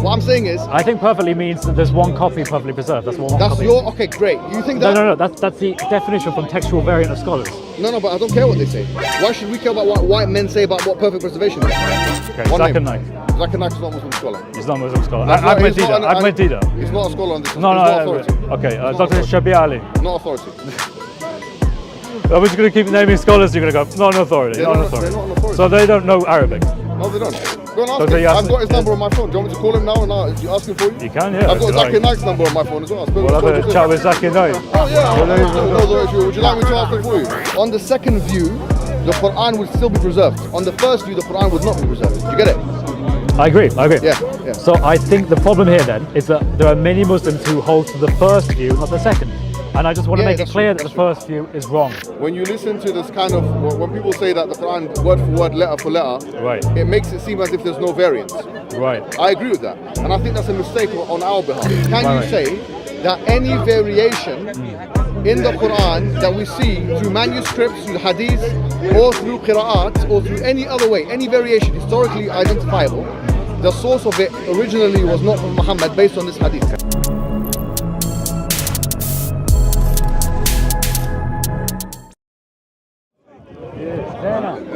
What I'm saying is, I think perfectly means that there's one copy perfectly preserved. That's one copy. Okay, great. You think that? No. That's the definition from textual variant of scholars. No, but I don't care what they say. Why should we care about what white men say about what perfect preservation is? Okay, Zakir Naik. Zakir Naik is not a Muslim scholar. He's not a Muslim scholar. Ahmed Dida. He's not a scholar on this. No. Okay, Dr. Shabi Ali. Not authority. I'm just going to keep naming scholars. You're going to go, not an authority. They're not an authority. So they don't know Arabic. No, they don't. Go and ask him. I've got his number on my phone. Do you want me to call him now and ask him for you? You can, yeah. I've got Zakir Naik's number on my phone as well. We'll have a chat with Zakir Naik. Oh yeah. Would you like me to ask him for you? On the second view, the Quran would still be preserved. On the first view, the Quran would not be preserved. Do you get it? I agree. Yeah. So I think the problem here then is that there are many Muslims who hold to the first view, not the second. And I just want to make it clear that the first view is wrong. When you listen to this kind of, when people say that the Quran word for word, letter for letter, right, it makes it seem as if there's no variance. Right. I agree with that. And I think that's a mistake on our behalf. Can you say that any variation in the Quran that we see through manuscripts, through hadith, or through qira'at, or through any other way, any variation historically identifiable, the source of it originally was not from Muhammad based on this hadith?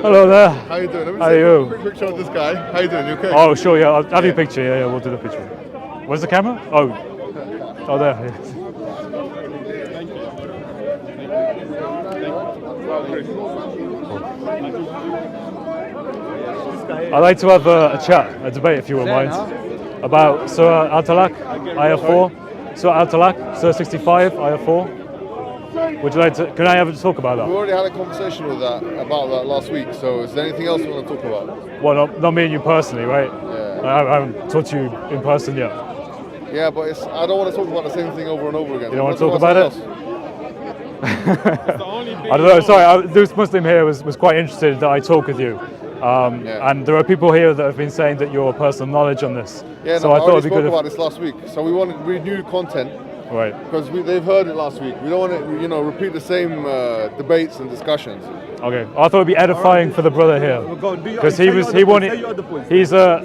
Hello there. How you doing? How are you? A quick picture of this guy. How you doing? You okay? Oh, sure, yeah. I'll have your picture. Yeah, we'll do the picture. Where's the camera? Oh, there. Yeah. I'd like to have a chat, a debate, if you wouldn't mind, about Surah Al-Talaq, Ayah 4, Surah Al-Talaq, Surah 65, Ayah 4. Would you like to? Can I have a talk about that? We already had a conversation about that last week. So, is there anything else you want to talk about? Well, not me and you personally, right? Yeah. I haven't talked to you in person yet. Yeah, but I don't want to talk about the same thing over and over again. You don't want to talk about it? I don't know. Sorry, this Muslim here was quite interested that I talk with you. And there are people here that have been saying that you're personal knowledge on this. Yeah, so no, I thought it'd be good about this last week. So we want renewed content. Right. Because they've heard it last week. We don't want to, repeat the same debates and discussions. Okay. I thought it'd be edifying for the brother here, because he wanted. He's a.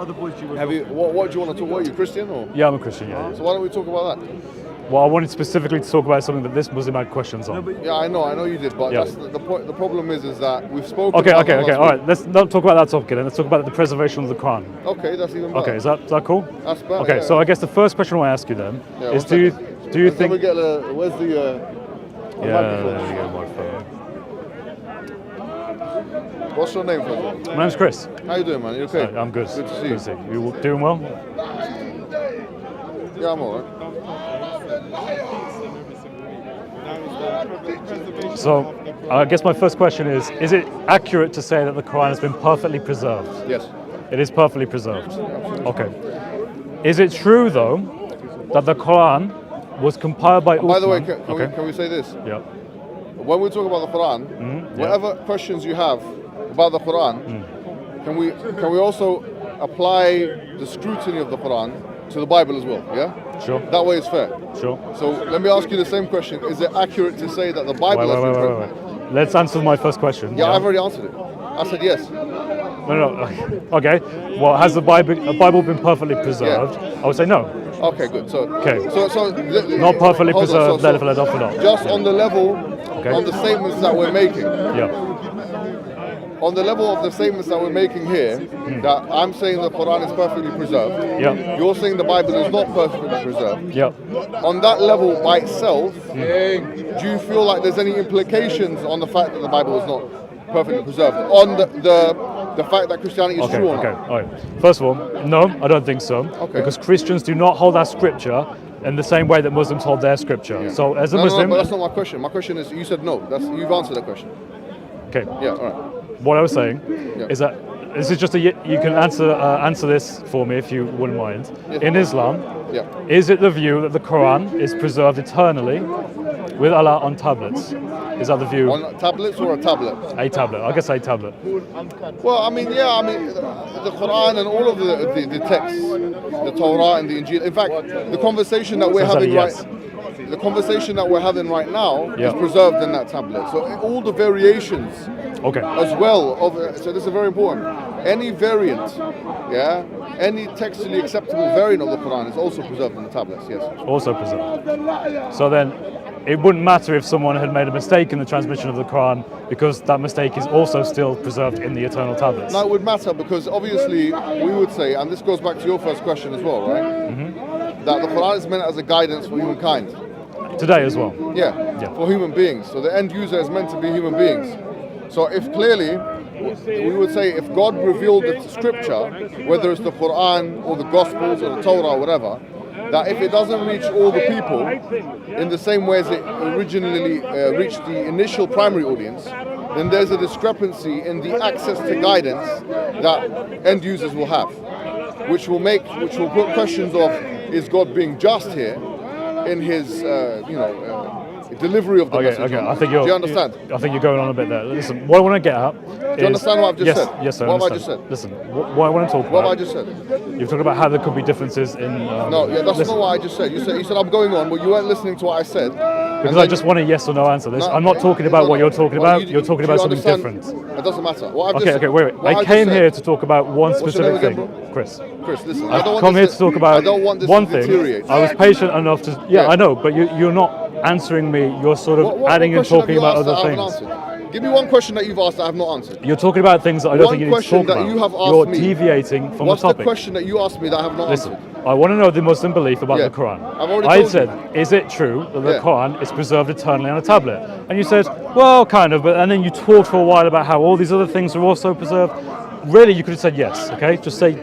What do you want to talk about? Are you Christian or? Yeah, I'm a Christian. Yeah. So why don't we talk about that? Well, I wanted specifically to talk about something that this Muslim had questions on. Yeah, I know you did, but that's the point. The problem is that we've spoken. Okay. All right. Let's not talk about that topic then. Let's talk about the preservation of the Quran. Okay, that's even better. Okay, is that cool? That's better. Okay, so I guess the first question I want to ask you then is: do you think? We get where's the? There we go, my phone. What's your name, first? My name's Chris. How you doing, man? You okay? I'm good. Good to see you. You doing well? Yeah, I'm alright. So, I guess my first question is it accurate to say that the Quran has been perfectly preserved? Yes. It is perfectly preserved? Okay. Is it true, though, that the Quran was compiled by Uthman? By the way, can we say this? Yeah. When we talk about the Quran, whatever questions you have about the Quran, can we also apply the scrutiny of the Quran to the Bible as well? Yeah? Sure. That way it's fair. Sure. So let me ask you the same question. Is it accurate to say that the Bible has been preserved? Let's answer my first question. Yeah, I've already answered it. I said yes. No. Okay. Well, has the Bible been perfectly preserved? I would say no. Okay, good. So not perfectly preserved. Just on the level on the statements that we're making. Yeah. On the level of the statements that we're making here, that I'm saying the Quran is perfectly preserved. Yeah. You're saying the Bible is not perfectly preserved. Yeah. On that level by itself, do you feel like there's any implications on the fact that the Bible is not perfectly preserved? On the fact that Christianity is true or not? Okay. All right. First of all, no, I don't think so. Okay. Because Christians do not hold our scripture in the same way that Muslims hold their scripture. Yeah. So as a Muslim... No, but that's not my question. My question is, you said no. You've answered that question. Okay. Yeah, all right. What I was saying is that this is just you can answer this for me if you wouldn't mind. Yes. In Islam, is it the view that the Quran is preserved eternally with Allah on tablets? Is that the view? On tablets or a tablet? A tablet. I guess a tablet. Well, I mean, the Quran and all of the texts, the Torah and the Injil. In fact, the conversation that we're having right now is preserved in that tablet. So all the variations as well so this is very important. Any variant, any textually acceptable variant of the Quran is also preserved in the tablets, yes. Also preserved. So then, it wouldn't matter if someone had made a mistake in the transmission of the Quran, because that mistake is also still preserved in the eternal tablets. No, it would matter, because obviously we would say, and this goes back to your first question as well, right? Mm-hmm. That the Quran is meant as a guidance for humankind. Today as well. Yeah, for human beings. So the end user is meant to be human beings. So if clearly, we would say if God revealed the scripture, whether it's the Quran or the Gospels or the Torah or whatever, that if it doesn't reach all the people in the same way as it originally reached the initial primary audience, then there's a discrepancy in the access to guidance that end users will have, which will put questions of, is God being just here in his delivery of the message? Okay. Do you understand? I think you're going on a bit there. Listen, what I want to get at do you understand what I've just said? Yes, I What have I understand. just said? Listen, what I want to talk about. What have I just said? You've talked about how there could be differences in... that's not what I just said. You said I'm going on, but you weren't listening to what I said. Because I just want a yes or no answer. I'm not talking about what you're talking about. You're talking about something different. It doesn't matter. Wait. I came here to talk about one specific thing. Chris, listen. I've come here to talk about I don't want this one to thing. deteriorate. I was patient enough to... Yeah, I know, but you're not answering me. You're sort of adding and talking about other things. Give me one question that you've asked that I have not answered. You're talking about things that I don't think you need to talk about. One question that you have asked You're me. deviating from the topic. What's the question that you asked me that I have not answered? Listen, I want to know the Muslim belief about the Quran. I've already I told said, is it true that the Quran is preserved eternally on a tablet? And you said, well, kind of, and then you talked for a while about how all these other things are also preserved. Really, you could have said yes, okay? Just say,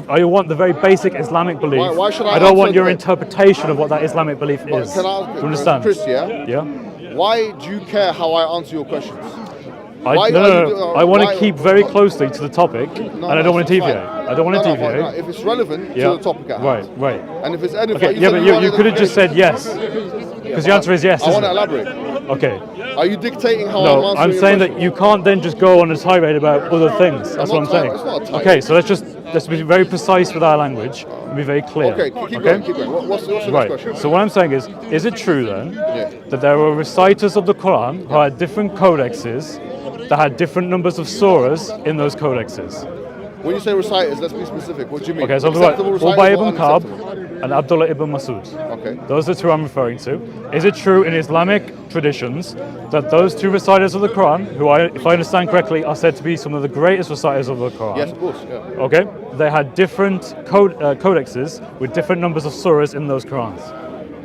I want the very basic Islamic belief. Why should I don't want your interpretation of what that Islamic belief is. Can I, do you understand? Chris, yeah? Yeah? Why do you care how I answer your questions? I want to keep very closely to the topic, and I don't want to deviate. I don't want to deviate. No, if it's relevant to the topic at hand. Right. And if it's edifying, but you could have just said yes, because the answer is yes. I want to elaborate. Okay. Are you dictating how No, I'm answering I'm saying your that you can't then just go on a tirade about other things. That's what I'm saying. It's not a tirade. Okay, so let's be very precise with our language and be very clear. Okay, keep going. What's the next question? So what I'm saying is it true then that there were reciters of the Quran who had different codexes that had different numbers of surahs in those codexes? When you say reciters, let's be specific. What do you mean? Okay, so Ubay ibn Ka'b and Abdullah ibn Masud. Okay. Those are the two I'm referring to. Is it true in Islamic traditions that those two reciters of the Quran, who if I understand correctly, are said to be some of the greatest reciters of the Quran? Yes, of course. Yeah. Okay. They had different codexes with different numbers of surahs in those Qurans.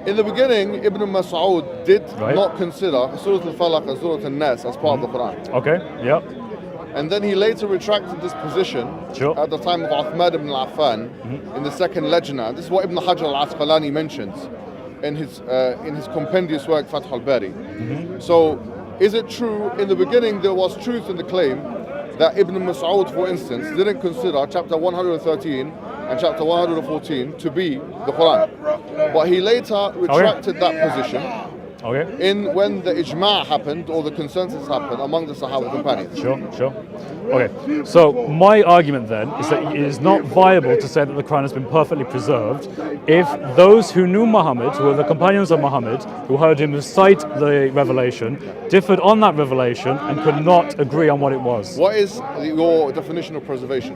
In the beginning, Ibn Mas'ud did not consider Surah Al-Falaq and Surah Al-Nas as part of the Quran. Okay. Yep. And then he later retracted this position at the time of Uthman ibn Affan in the second Lajna. This is what Ibn Hajar al-Asqalani mentions in his compendious work Fath al-Bari. So, is it true, in the beginning there was truth in the claim that Ibn Mas'ud, for instance, didn't consider chapter 113 and chapter 114 to be the Quran. But he later retracted that position when the ijma' happened, or the consensus happened among the Sahaba companions. Sure. Okay, so my argument then is that it is not viable to say that the Quran has been perfectly preserved if those who knew Muhammad, who were the companions of Muhammad, who heard him recite the revelation, differed on that revelation and could not agree on what it was. What is your definition of preservation?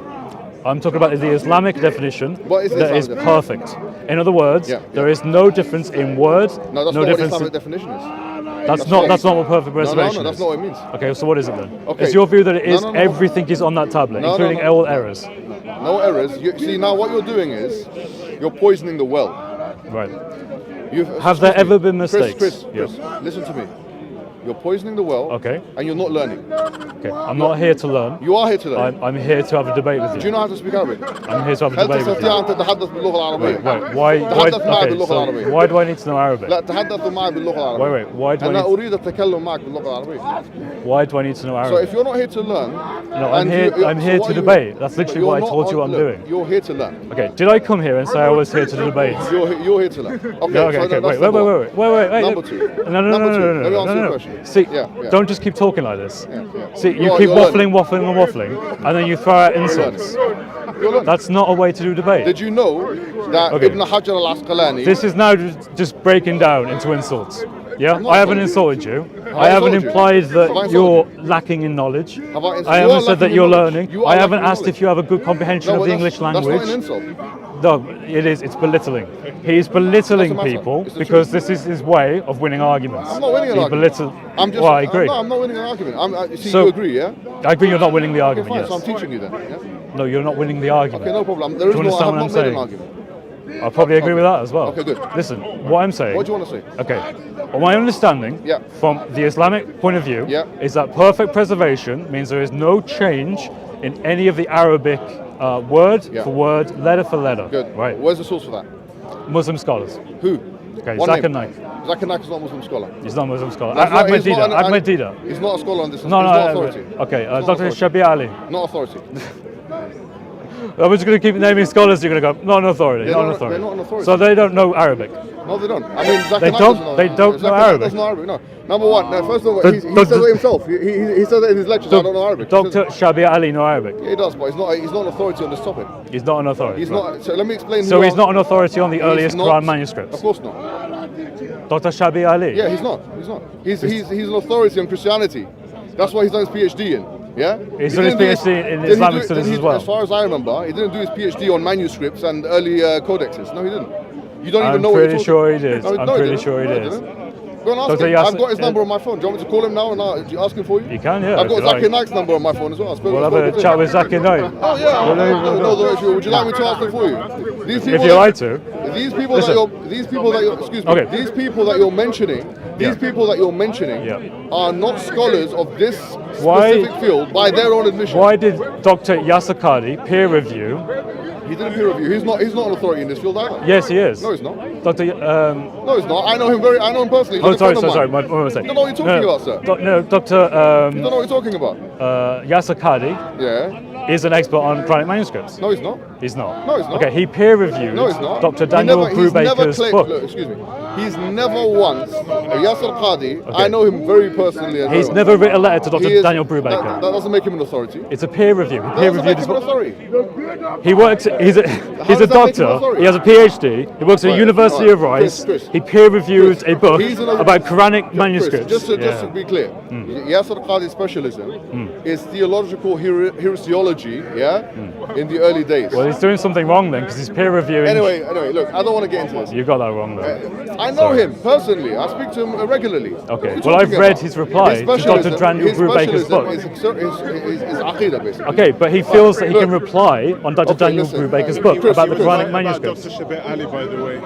I'm talking about the Islamic definition that is perfect. In other words, there is no difference in word. No, that's not what Islamic definition is. That's not what perfect preservation is. No, that's not what it means. Okay, so what is it then? Okay. It's your view that it is everything is on that tablet, including all errors. No errors. See, now what you're doing is you're poisoning the well. Right. Have there ever been mistakes? Chris, listen to me. You're poisoning the well, and you're not learning. Okay, I'm not here to learn. You are here to learn. I'm here to have a debate with you. Do you know how to speak Arabic? I'm here to have a debate with you. Why do I need to know Arabic? Why do I need to know Arabic? So if you're not here to learn... No, I'm here to debate. That's literally what I told you I'm doing. You're here to learn. Okay, did I come here and say I was here to debate? You're here to learn. Okay, wait. Number two. No. Let me answer your question. See, don't just keep talking like this. See, you keep waffling, and then you throw out insults. That's not a way to do debate. Did you know that Ibn Hajar al-Asqalani... This is now just breaking down into insults. Yeah, I haven't insulted you. I haven't implied that you're lacking in knowledge. I haven't said that you're learning. I haven't asked if you have a good comprehension of the English language. That's not an insult. No, it is. It's belittling. He's belittling people because this is his way of winning arguments. I'm not winning an argument. Well, I agree. No, I'm not winning an argument. You agree, yeah? I agree you're not winning the argument, fine, yes. So I'm teaching you then, yeah? No, you're not winning the argument. Okay, no problem. Do you understand what I'm saying? I probably agree with that as well. Okay, good. Listen, what I'm saying... What do you want to say? Okay. Well, my understanding from the Islamic point of view is that perfect preservation means there is no change in any of the Arabic word for word, letter for letter. Good. Right. Where's the source for that? Muslim scholars. Who? Okay, Zakir Naik. Zakir Naik is not a Muslim scholar. He's not a Muslim scholar. Ahmed Dida. He's not a scholar on this. No, he's not authority. Okay, Dr. Shabir Ali. Not authority. I'm just going to keep naming scholars. You're going to go, not an authority. They're not an authority. So they don't know Arabic. No, they don't. I mean, they don't know Arabic. Doesn't know Arabic. No. Number one. First of all, he says it himself. He says it in his lectures. I don't know Arabic. Dr. Shabir Ali know Arabic. Yeah, he does, but he's not an authority on this topic. He's not an authority. He's not. So let me explain. So he's not an authority on the earliest Quran manuscripts. Of course not. Dr. Shabir Ali. Yeah, he's not. He's an authority on Christianity. That's why he's done his PhD in. Yeah? He's done his PhD in Islamic studies as well. As far as I remember, he didn't do his PhD on manuscripts and early codexes. No, he didn't. You don't even know what you're talking about. I'm pretty sure he did. I'm pretty sure he did. Go and ask him. I've got his number on my phone. Do you want me to call him now and ask him for you? You can, yeah. I've got Zakir Naik's number on my phone as well. We'll have a chat with Zakir Naik. Oh, yeah. Would you like me to ask him for you? If you like to. These people that you're mentioning are not scholars of this specific field by their own admission. Why did Dr. Yasser Qadi peer review? He didn't peer review. He's not an authority in this field either. Yes, he is. No, he's not. No, he's not. I know him personally. Sorry. What am I saying? You don't know what you're talking about, sir. No, Dr. You don't know what you're talking about. Yasser Qadi. Yeah. Is an expert on Quranic manuscripts. No, he's not. He's not. No, he's not. Okay, he peer reviewed Dr. Daniel Brubaker's book. Look, excuse me. He's never once, Yasser Qadi, I know him very personally. He's never written a letter to Dr. Daniel Brubaker. That doesn't make him an authority. It's a peer review. He peer reviewed his book. He works. He's a doctor. He has a PhD. He works at the University of Rice. He peer reviewed a book about Quranic manuscripts. Just to be clear, Yasser Qadi's specialism is theological heresiology. In the early days. Well, he's doing something wrong then, because he's peer reviewing. Anyway, look, I don't want to get into this. You got that wrong though. I know him personally. I speak to him regularly. Okay. Well, I've read his reply to Dr. Daniel Brubaker's book. His aqidah, basically. Okay, but he feels that he can reply on Dr. Daniel Brubaker's book about the Quranic manuscripts. Dr. Shabir Ali, by the way,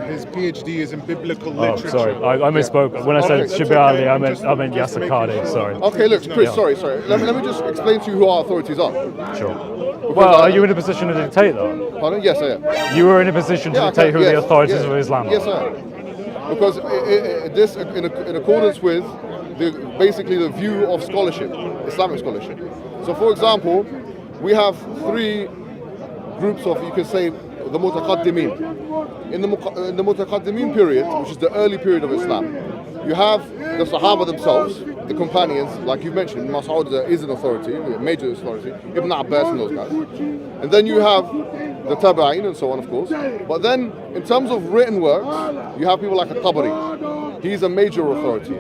his PhD is in biblical literature. Sorry, I misspoke. When I said Shabir Ali, I meant Yasser Qadi. Sorry. Okay, look, Chris. Sorry. Let me just explain to you who our authorities are. Sure. Well, are you in a position to dictate though? Pardon? Yes, I am. You were in a position to dictate who the authorities of Islam are? Yes, I am. Because this, in accordance with basically the view of scholarship, Islamic scholarship. So, for example, we have three groups of, you could say, the Mutaqaddimin. In the Mutaqaddimin period, which is the early period of Islam, you have the Sahaba themselves, the companions, like you mentioned, Mas'ud is an authority, a major authority, Ibn Abbas and those guys. And then you have the Tabi'in and so on, of course. But then, in terms of written works, you have people like At-Tabari. He's a major authority.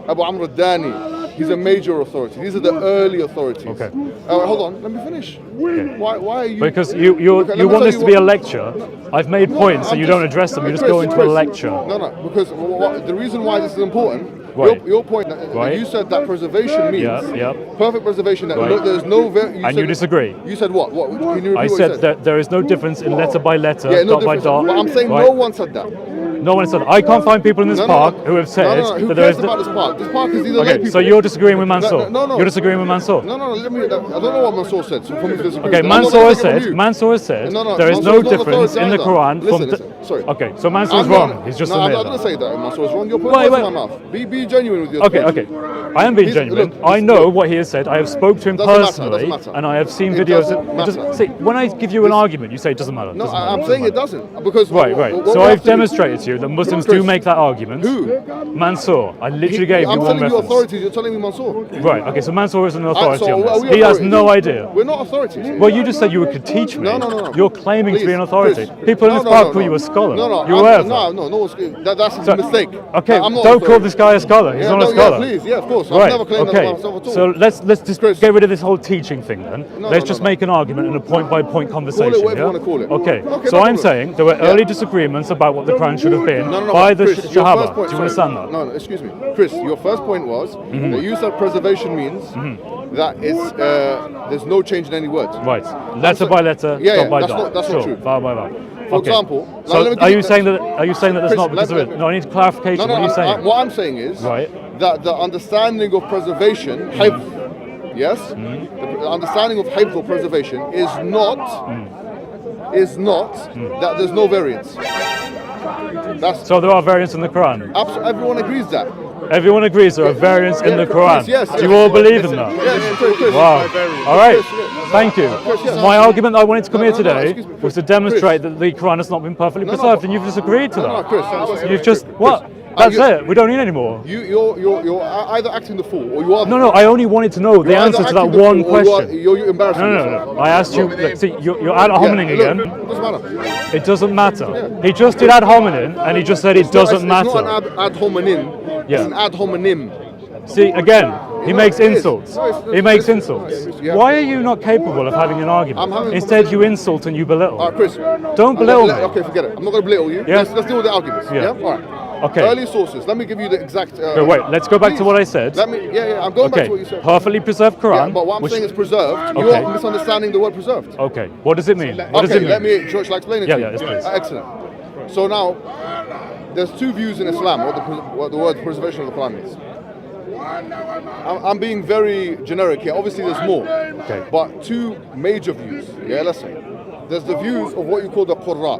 Abu Amr al-Dani, he's a major authority. These are the early authorities. Okay. Hold on, let me finish. Okay. Why are you... Because you want this to be a lecture. I've made points and you don't address them. You just go into a lecture. No, because the reason why this is important, your point, you said that preservation means perfect preservation, that there's no... And you disagree. You said what? Can you repeat I said that there is no difference in letter by letter, dot by dot. But I'm saying no one said that. No one said. I can't find people in this park who have said that there is. About this park? This park is either okay, so you're disagreeing with Mansour. No. You're disagreeing with Mansour. No. Let me. I don't know what Mansour said. So for me to disagree. Okay, Mansour said there is no difference in the Quran from. Sorry. Okay, so Mansour's wrong. He's just I'm not going to say that Mansour's wrong. You're putting words in my mouth. Be genuine with yourself. Okay. I am being genuine. I know what he has said. I have spoke to him personally, and I have seen videos. See, when I give you an argument, you say it doesn't matter. No, I'm saying it doesn't because right. So I've demonstrated to you that Muslims do make that argument. Who? Mansour. I literally gave you I'm one telling you reference. authorities, you're telling me Mansour. Right, okay, so Mansour isn't an authority So on are this. we He has authorities? no idea. We're not authorities. Well, you just said you could teach me. No. You're claiming to be an Please, authority. Chris. People in No, this no, crowd no, call no. you a scholar. No, You're aware of that? That's a mistake. Okay, I'm not don't call authority. this guy a scholar. He's not a scholar. Yeah, please, yeah, of course. Right. I've never claimed that Okay. about myself at all. So let's just Chris. get rid of this whole teaching thing then. Let's just make an argument and a point-by-point conversation. whatever you yeah? wanna call it. Okay. Okay, So no I'm problem. saying there were early disagreements about what the Quran should have been by the Chris, your Sahaba. first point- Do you understand that? No, excuse me. Chris, your first point was that you said preservation means that it's there's no change in any words. Right. Letter by letter, Yeah, dot by that's dot. not sure. true. Bar by bar. For example, so let me give are you you the- saying that that's Chris, not because of let- it? No, I need clarification. No, what are you saying? what I'm saying is Right. that the understanding of preservation, hifz, yes, the understanding of hifz or preservation is not that there's no variance. That's So there are variants in the Quran. everyone agrees that. Everyone agrees there are variants in the Quran. Yes, Do you all believe in that? Yes, Chris. Wow. All right. Chris, yes. Thank you. Chris, yes. My argument I wanted to come here no, today excuse me, was to Chris. demonstrate that the Quran has not been perfectly preserved, and you've just agreed to No, that. Chris. You've just Chris, what? That's you- it. We don't need any more. You're either acting the fool or you are. No. I only wanted to know the You're answer either to that acting the one fool or question. You're embarrassing No. yourself. I asked you. Look, see, you're ad hominem Look, again. it doesn't matter. It doesn't matter. He just did ad hominem, and he just said it doesn't It's matter. not an ad hominem. Yeah. It's an ad hominem. See, again, he makes it is. insults. No, it's- He makes insults. Yeah. Why are you not capable of having an I'm argument? having a Instead, you insult and you belittle. Chris. Don't belittle me. Okay, forget it. I'm not going to belittle you. Yeah. Let's deal with the arguments. Yeah. All right. Okay. Early sources. Let me give you the exact. Wait, let's go back to please. what I said. Let me. Yeah. I'm going back Okay, to what you said. perfectly preserved Quran. Yeah, but what I'm which- saying is preserved. Okay. You're misunderstanding the word preserved. Okay, what does it mean? What does Okay, it mean? let me. Shall I explain it Yeah, to you? yeah, yes, please. Excellent. So now, there's two views in Islam what the word preservation of the Quran means. I'm being very generic here. Obviously, there's more. Okay. But two major views. Yeah, let's say. There's the views of what you call the Qurra,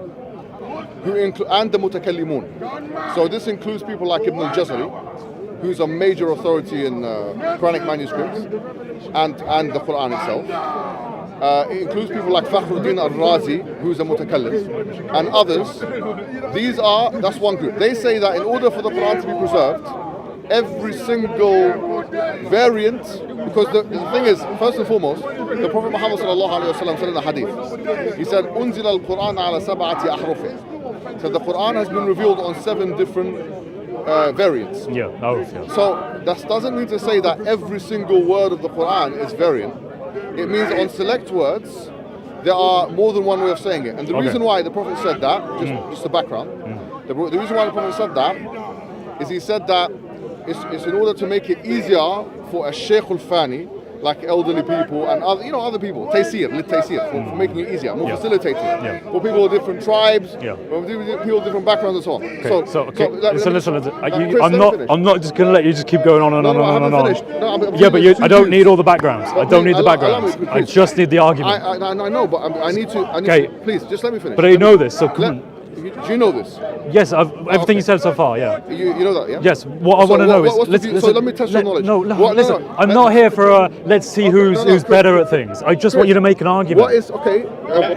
and the Mutakallimun. So this includes people like Ibn al-Jazari, who's a major authority in Quranic manuscripts and the Quran itself. It includes people like Fakhruddin al-Razi, who's a mutakallim, and others. That's one group. They say that in order for the Quran to be preserved, every single variant, because the thing is, first and foremost, the Prophet Muhammad said in the hadith, he said, "Unzila al-Quran ala sab'ati ahrufin." So the Quran has been revealed on 7 different variants. Yeah, So that doesn't mean to say that every single word of the Quran is variant. It means on select words, there are more than one way of saying it. And the reason why the Prophet said that, just the background, the reason why the Prophet said that is he said that it's in order to make it easier for a Shaykh al-Fani, like elderly people and other people, taysir, for making it easier, more facilitating, for people of different tribes, for people of different backgrounds and so on. Okay. Listen. Chris, I'm not just going to let you just keep going on and on and on. Yeah, but I don't need all the backgrounds. I don't need the backgrounds. I just need the argument. I know, but I need to. Please, just let me finish. But I know this, so come on. Do you know this? Yes, everything you said so far, yeah. You know that, yeah? Yes, what I want to know is... Listen, so let me test your knowledge. Listen, I'm not here for let's see who's better at things. I just want you to make an argument. What is, okay...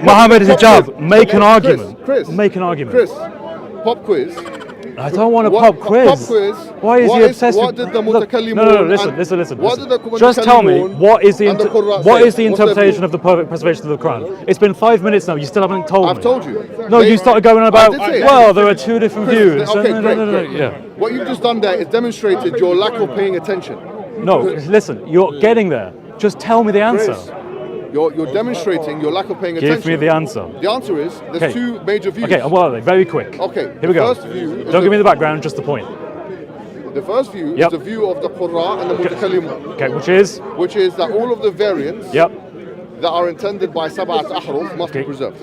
Mohammed is a job. Make an argument. Chris, make an argument. Chris, pop quiz. I don't want a pop quiz. Pop quiz. Why is he obsessed with... What did the mutakallimun... No, listen. What did the just tell me, what is the Qur'an interpretation of the perfect preservation of the Quran? It's been 5 minutes now, you still haven't told me. I've told you. No, you started going on about, well, there are 2 different views. Okay, great. Yeah. What you've just done there is demonstrated your lack of paying attention. No, listen, you're getting there. Just tell me the answer. Chris, you're demonstrating your lack of paying attention. Give me the answer. The answer is, there's 2 major views. Okay, what are they? Very quick. Okay. Here we go. First view Don't give me the background, just the point. The first view is the view of the Qur'an and the Mutakallimun. Okay, which is? Which is that all of the variants that are intended by Sab'at Ahruf must be preserved.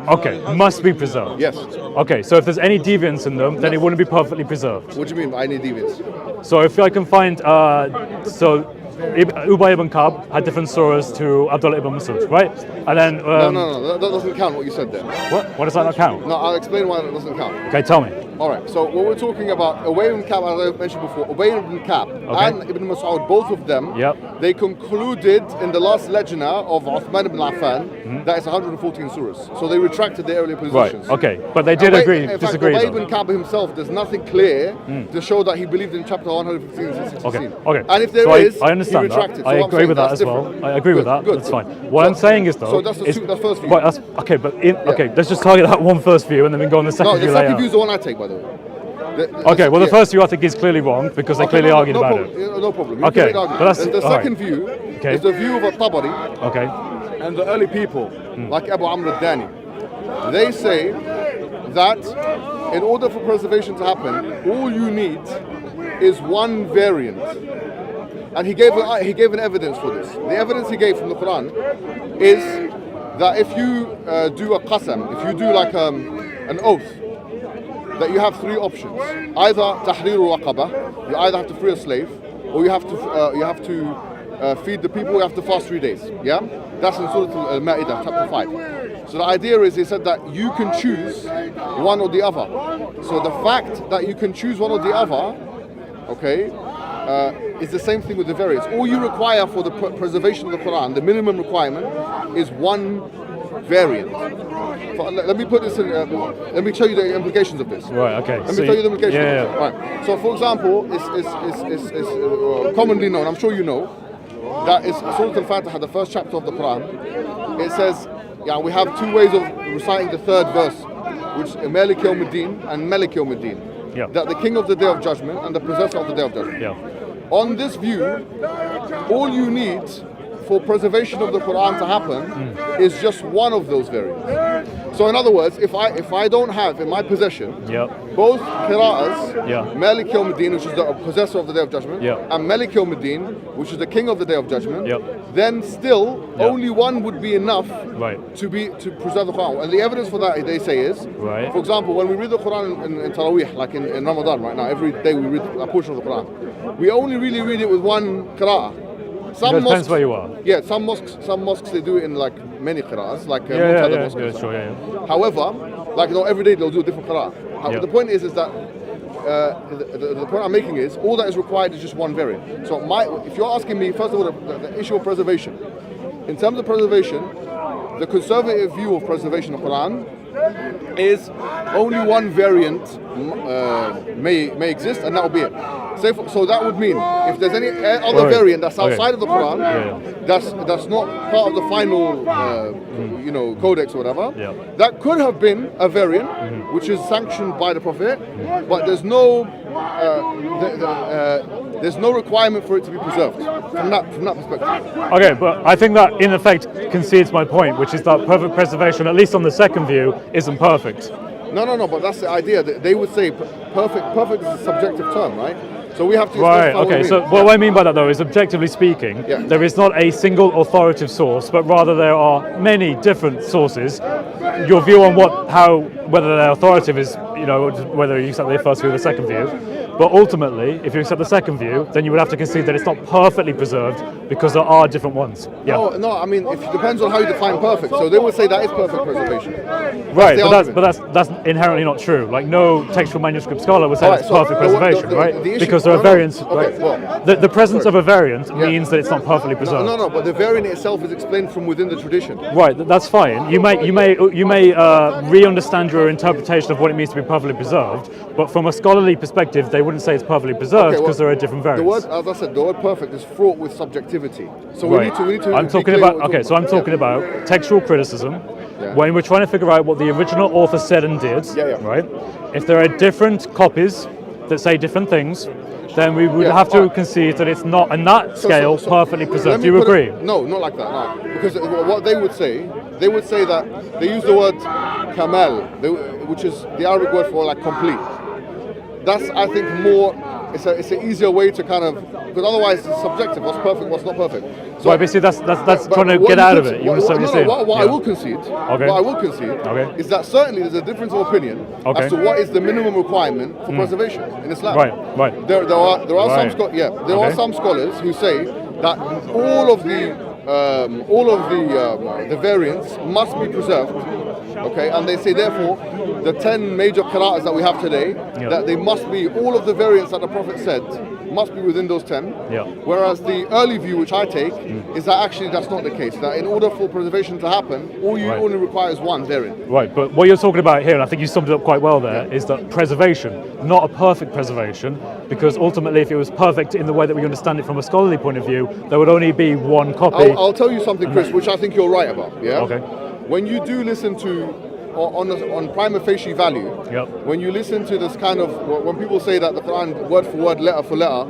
Okay, must be preserved. Yes. Okay, so if there's any deviance in them, then it wouldn't be perfectly preserved. What do you mean by any deviance? So if I can find, Ubay ibn Ka'b had different surahs to Abdullah ibn Mas'ud, right? And then no, that doesn't count what you said there. What does that not count? No, I'll explain why that doesn't count. Okay, tell me. All right, so what we're talking about, Ubay ibn Ka'b, as I mentioned before, Ubay ibn Ka'b and Ibn Mas'ud, both of them, they concluded in the last lejna of Uthman ibn Affan that it's 114 surahs. So they retracted their earlier positions. Right, okay, but they did disagree. Ubay ibn Ka'b himself, there's nothing clear to show that he believed in chapter 115 and 16. Okay. And if there is, I understand he retracted. that. I agree with that as well. I agree with that. That's fine. What I'm saying is though, so that's the first view. Right, okay, but let's just target that one first view and then we go on the second view later. No, the second view is the one I take, by the way. The first view I think is clearly wrong because they clearly argued about it. No problem. Okay, but that's the second view is the view of a Tabari and the early people, like Abu Amr al-Dani. They say that in order for preservation to happen, all you need is one variant. And he gave an evidence for this. The evidence he gave from the Quran is that if you do a qasam, if you do like an oath, that you have three options: either tahriru raqabah, you either have to free a slave, or you have to feed the people. You have to fast 3 days. Yeah, that's in Surah Al-Ma'idah, chapter 5. So the idea is, he said that you can choose one or the other. So the fact that you can choose one or the other, is the same thing with the variants. All you require for the preservation of the Quran, the minimum requirement, is one variant. Let me put this in. Let me show you the implications of this. Right. Okay. Let me tell you the implications. Yeah. Right. So, for example, it's commonly known. I'm sure you know that is Surah Al-Fatiha, the first chapter of the Quran. It says, we have two ways of reciting the third verse, which is Malik Yawmuddin and Malik Yawmuddin. Yeah. That the King of the Day of Judgment and the Possessor of the Day of Judgment. Yeah. On this view, all you need for preservation of the Quran to happen is just one of those variants. So in other words, if I don't have in my possession both qira'as, Malik Yawmuddin, which is the possessor of the Day of Judgment, and Malik Yawmuddin, which is the King of the Day of Judgment, then still only one would be enough to preserve the Quran. And the evidence for that, they say, is, for example, when we read the Quran in Taraweeh, like in Ramadan right now, every day we read a portion of the Quran, we only really read it with one qira'ah. Some it depends where you are. Yeah, some mosques they do it in like many qira'ahs, like mosques. However, like every day they'll do a different qira'ah. The point is that the point I'm making is all that is required is just one variant. So if you're asking me, first of all, the issue of preservation. In terms of preservation, the conservative view of preservation of Quran is only one variant may exist, and that will be it. So that would mean if there's any other variant that's outside of the Quran, that's not part of the final codex or whatever, that could have been a variant which is sanctioned by the Prophet, but there's no requirement for it to be preserved from that perspective. Okay, but I think that in effect concedes my point, which is that perfect preservation, at least on the second view, isn't perfect. No, but that's the idea. They would say perfect is a subjective term, right? So we have to... Right, okay, so what I mean by that though is, objectively speaking, there is not a single authoritative source, but rather there are many different sources. Your view on whether they're authoritative is, whether you accept the first view or the second view. But ultimately, if you accept the second view, then you would have to concede that it's not perfectly preserved because there are different ones. Yeah. No, I mean, it depends on how you define perfect. So they would say that is perfect preservation. Right, but that's inherently not true. Like no textual manuscript scholar would say that's perfect preservation, right? Because there are variants. Okay, right? The presence of a variant means that it's not perfectly preserved. No, but the variant itself is explained from within the tradition. Right, that's fine. You may re-understand your interpretation of what it means to be perfectly preserved, but from a scholarly perspective, they wouldn't say it's perfectly preserved because there are different variants. As I said, the word perfect is fraught with subjectivity. So we need to. I'm talking about textual criticism. When we're trying to figure out what the original author said and did, right? If there are different copies that say different things, then we would have to concede that it's not, on that scale, perfectly preserved. Do you agree? No, not like that. No. Because what they would say that they use the word kamal, which is the Arabic word for like complete. That's, I think, more. It's an easier way to kind of, because otherwise it's subjective. What's perfect? What's not perfect? So obviously that's trying to get out of it. What I will concede is that certainly there's a difference of opinion as to what is the minimum requirement for preservation in Islam. Right. There are some scholars who say that all of the variants must be preserved. Okay, and they say therefore the 10 major qira'ahs that we have today, that they must be, all of the variants that the Prophet said must be within those 10. Whereas the early view, which I take, is that actually that's not the case. That in order for preservation to happen, all you only require is one variant. Right, but what you're talking about here, and I think you summed it up quite well there, is that preservation, not a perfect preservation, because ultimately if it was perfect in the way that we understand it from a scholarly point of view, there would only be one copy. I'll tell you something, Chris, which I think you're right about. Yeah. Okay. When you do listen to, on prima facie value, when you listen to this kind of, when people say that the Quran word for word, letter for letter,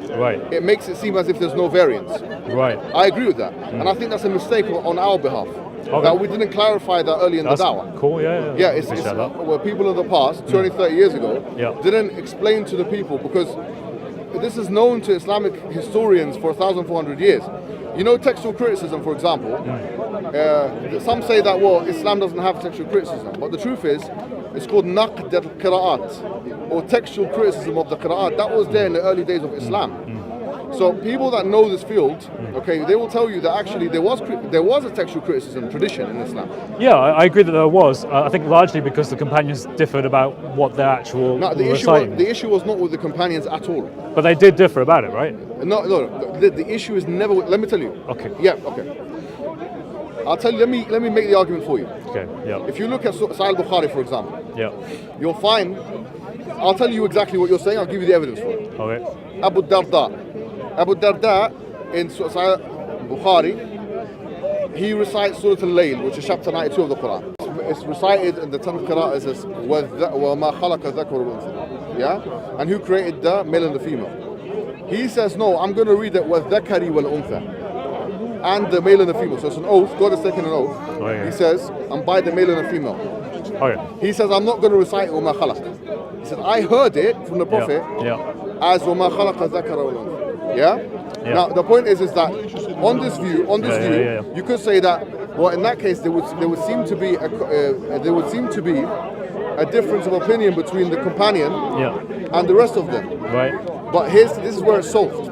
it makes it seem as if there's no variance. Right. I agree with that. And I think that's a mistake on our behalf. That we didn't clarify that early in the da'wah. Cool, yeah. It's where people in the past, 20, 30 years ago, didn't explain to the people, because this is known to Islamic historians for 1,400 years. You know, textual criticism, for example, some say that, well, Islam doesn't have textual criticism, but the truth is, it's called naqd al-qira'at, or textual criticism of the qira'at. That was there in the early days of Islam. So people that know this field, okay, they will tell you that actually there was a textual criticism tradition in Islam. Yeah, I agree that there was. I think largely because the companions differed about what their actual the issue was not with the companions at all. But they did differ about it, right? No. The issue is never. Let me tell you. Okay. Yeah. Okay. I'll tell you. Let me make the argument for you. Okay. Yeah. If you look at Sahih Bukhari, for example, you'll find. I'll tell you exactly what you're saying. I'll give you the evidence for it. Okay. Abu Darda in Sahih Bukhari, he recites Surah Al-Layl, which is chapter 92 of the Quran. It's recited in the 10th qira'ah as وَمَا خَلَقَ الذَّكَرَ وَالْأُنثَى. Yeah? And who created the male and the female? He says, no, I'm going to read it وَالذَّكَرِ وَالْأُنثَى. And the male and the female. So it's an oath. God is taking an oath. He says, I'm by the male and the female. He says, I'm not going to recite وَمَا خَلَقَ. He said, I heard it from the Prophet as وَمَا خَلَقَ الذَّكَرَ وَالْأُنثَى. Now the point is that on this view, you could say that, well, in that case there would seem to be a difference of opinion between the companion and the rest of them. Right. But this is where it's solved.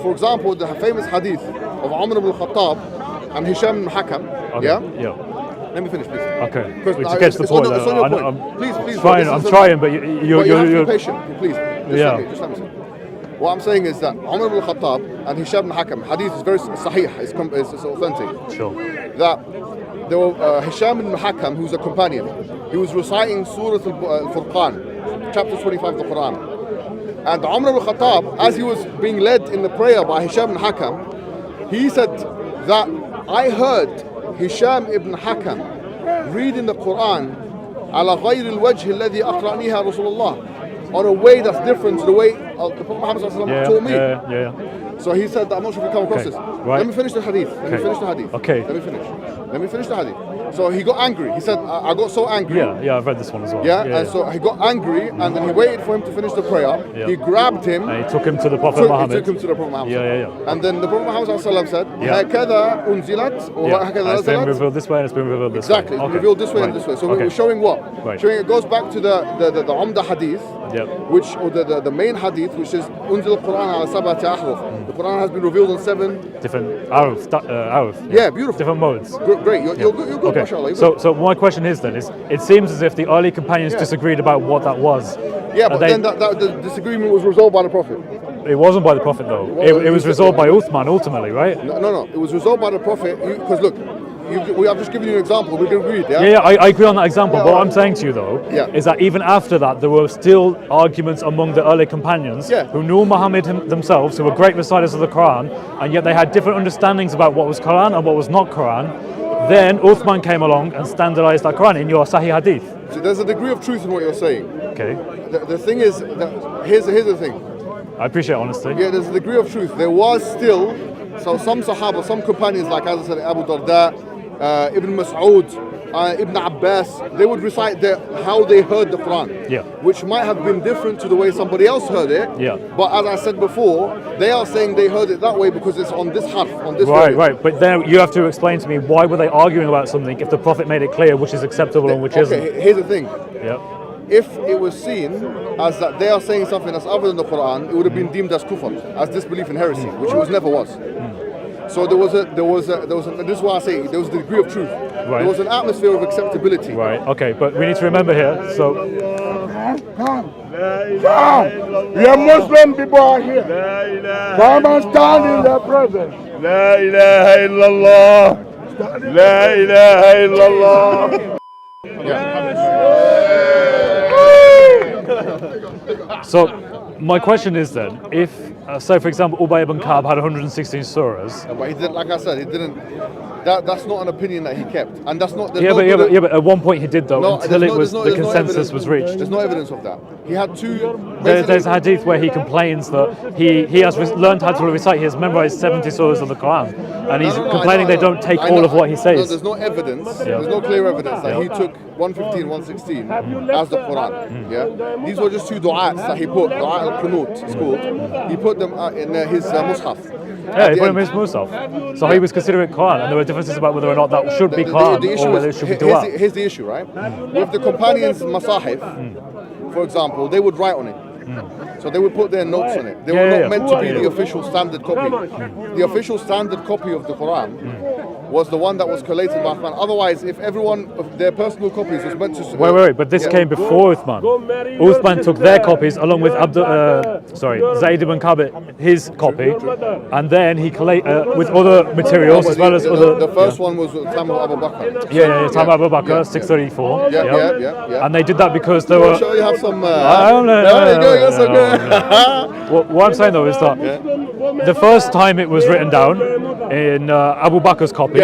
For example, the famous hadith of Umar ibn al-Khattab and Hisham ibn Hakam. Let me finish, please. Okay. We to get to the point. It's on your point. Please. Fine, I'm trying, but you're to be patient, please. Just let me say. What I'm saying is that Umar ibn al-Khattab and Hisham ibn Hakam, hadith is very sahih, it's authentic. Sure. That there were Hisham ibn Hakam, who's a companion, he was reciting Surah Al-Furqan, chapter 25 of the Quran. And Umar ibn al-Khattab, as he was being led in the prayer by Hisham ibn Hakam, he said that I heard Hisham ibn Hakam reading the Quran على غير الوجه الذي أقرأنيها رسول الله, on a way that's different to the way the Prophet Muhammad taught me. So he said that, I'm not sure if you come across this. Right. Let me finish the hadith. Let me finish the hadith. So he got angry. He said, I got so angry. Yeah, I've read this one as well. So he got angry, and then he waited for him to finish the prayer. He grabbed him. And he took him to the Prophet Muhammad. And then the Prophet Muhammad said, هكذا أنزلت وهكذا It's been revealed this way and it's been revealed this way. Exactly, it's revealed this way and this way. So we're showing what? Showing it goes back to the Umda hadith, which, or the main hadith, which is أنزل القرآن على سبعة أحرف. The Quran has been revealed in 7 different aruf. Yeah, beautiful. Different modes. Great, you're good. Okay. So my question is then, it seems as if the early companions disagreed about what that was. Yeah, but then the disagreement was resolved by the Prophet. It wasn't by the Prophet though. Well, it was resolved by Uthman ultimately, right? No. It was resolved by the Prophet because look, I've just given you an example. We can agree, I agree on that example. But what I'm saying to you though is that even after that, there were still arguments among the early companions who knew Muhammad themselves, who were great reciters of the Quran, and yet they had different understandings about what was Quran and what was not Quran. Then Uthman came along and standardized that Quran in your Sahih Hadith. So there's a degree of truth in what you're saying. Okay. The thing is, here's the thing. I appreciate honesty. Yeah, there's a degree of truth. There was still, so some Sahaba, some companions, like as I said, Abu Darda, Ibn Mas'ud, Ibn Abbas, they would recite how they heard the Quran, which might have been different to the way somebody else heard it. But as I said before, they are saying they heard it that way because it's on this harf, on this way. Right. But then you have to explain to me, why were they arguing about something if the Prophet made it clear which is acceptable and which isn't? Okay, here's the thing. If it was seen as that they are saying something that's other than the Quran, it would have been deemed as kufr, as disbelief in heresy, which it never was. So this is why I say there was the degree of truth. Right. There was an atmosphere of acceptability. Right. Okay, but we need to remember here. So We are Muslim people are here. Come and stand in their presence. La ilaha illallah. La ilaha illallah. So my question is then, if, say for example, Ubay ibn Ka'b had 116 surahs. But he didn't, like I said, he didn't. That's not an opinion that he kept, and that's not. But at one point he did though, No, until the consensus evidence. was reached. There's no evidence of that. He had two. There's a hadith where he complains that he has learned how to recite. He has memorized 70 surahs of the Quran, and he's complaining they don't take all of what he says. No, there's no evidence. There's no clear evidence that he took 115, 116 as the Quran. Yeah, these were just two du'ats that he put. Du'a al-Qunut, it's called. He put them in his mushaf. Yeah, he put him in his Musaf. So he was considering Quran, and there were differences about whether or not that should be Quran or whether it should be Dua. Here's the issue, right? With the companions' masahif, for example, they would write on it. So they would put their notes on it. They were not meant to be the official standard copy. The official standard copy of the Quran was the one that was collated by Uthman. Otherwise, if everyone of their personal copies was meant to... Wait, but this came before Uthman. Uthman took their copies along with Zayd ibn Ka'b, his copy, and then he collated with other materials as well as other... The first one was at the time of Abu Bakr. Yeah, time of Abu Bakr, 634. Yeah. And they did that because they were... I'm sure you have some... What I'm saying though is that the first time it was written down in Abu Bakr's copy,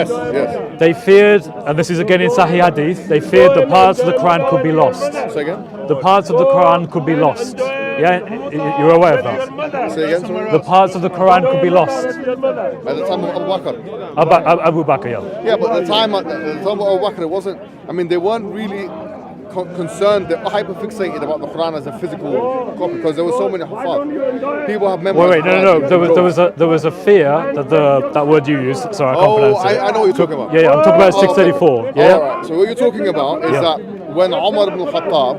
they feared, and this is again in Sahih Hadith, they feared the parts of the Quran could be lost. Say again? The parts of the Quran could be lost. Yeah, you're aware of that? Say again, sorry? The parts of the Quran could be lost. At the time of Abu Bakr? Abu Bakr, yeah. Yeah, but at the time of Abu Bakr, it wasn't, I mean, they weren't really concerned, they're hyperfixated about the Quran as a physical copy because there were so many hafaz. People have memorized. No. There was a fear that that word you used. Sorry, I can't pronounce it. I know what you're talking about. Yeah, I'm talking about 634. Yeah. Alright. So what you're talking about is that when Umar ibn al-Khattab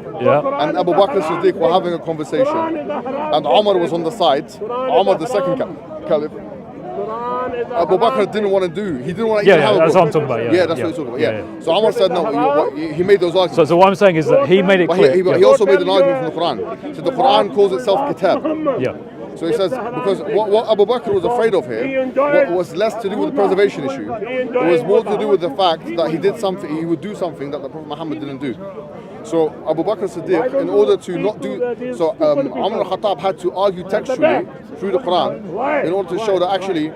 and Abu Bakr as-Siddiq were having a conversation, and Umar was on the side, Umar the second caliph, Abu Bakr didn't want to do. He didn't want to. That's what I'm talking about. Yeah, that's what you're talking about. So Umar said no. He made those arguments. So what I'm saying is that he made it clear. He also made an argument from the Quran. So the Quran calls itself kitab. Yeah. So he says, because what Abu Bakr was afraid of here was less to do with the preservation issue. It was more to do with the fact that he would do something that the Prophet Muhammad didn't do. So Abu Bakr Siddiq, in order to not do, so Umar al-Khattab had to argue textually through the Quran in order to show that actually,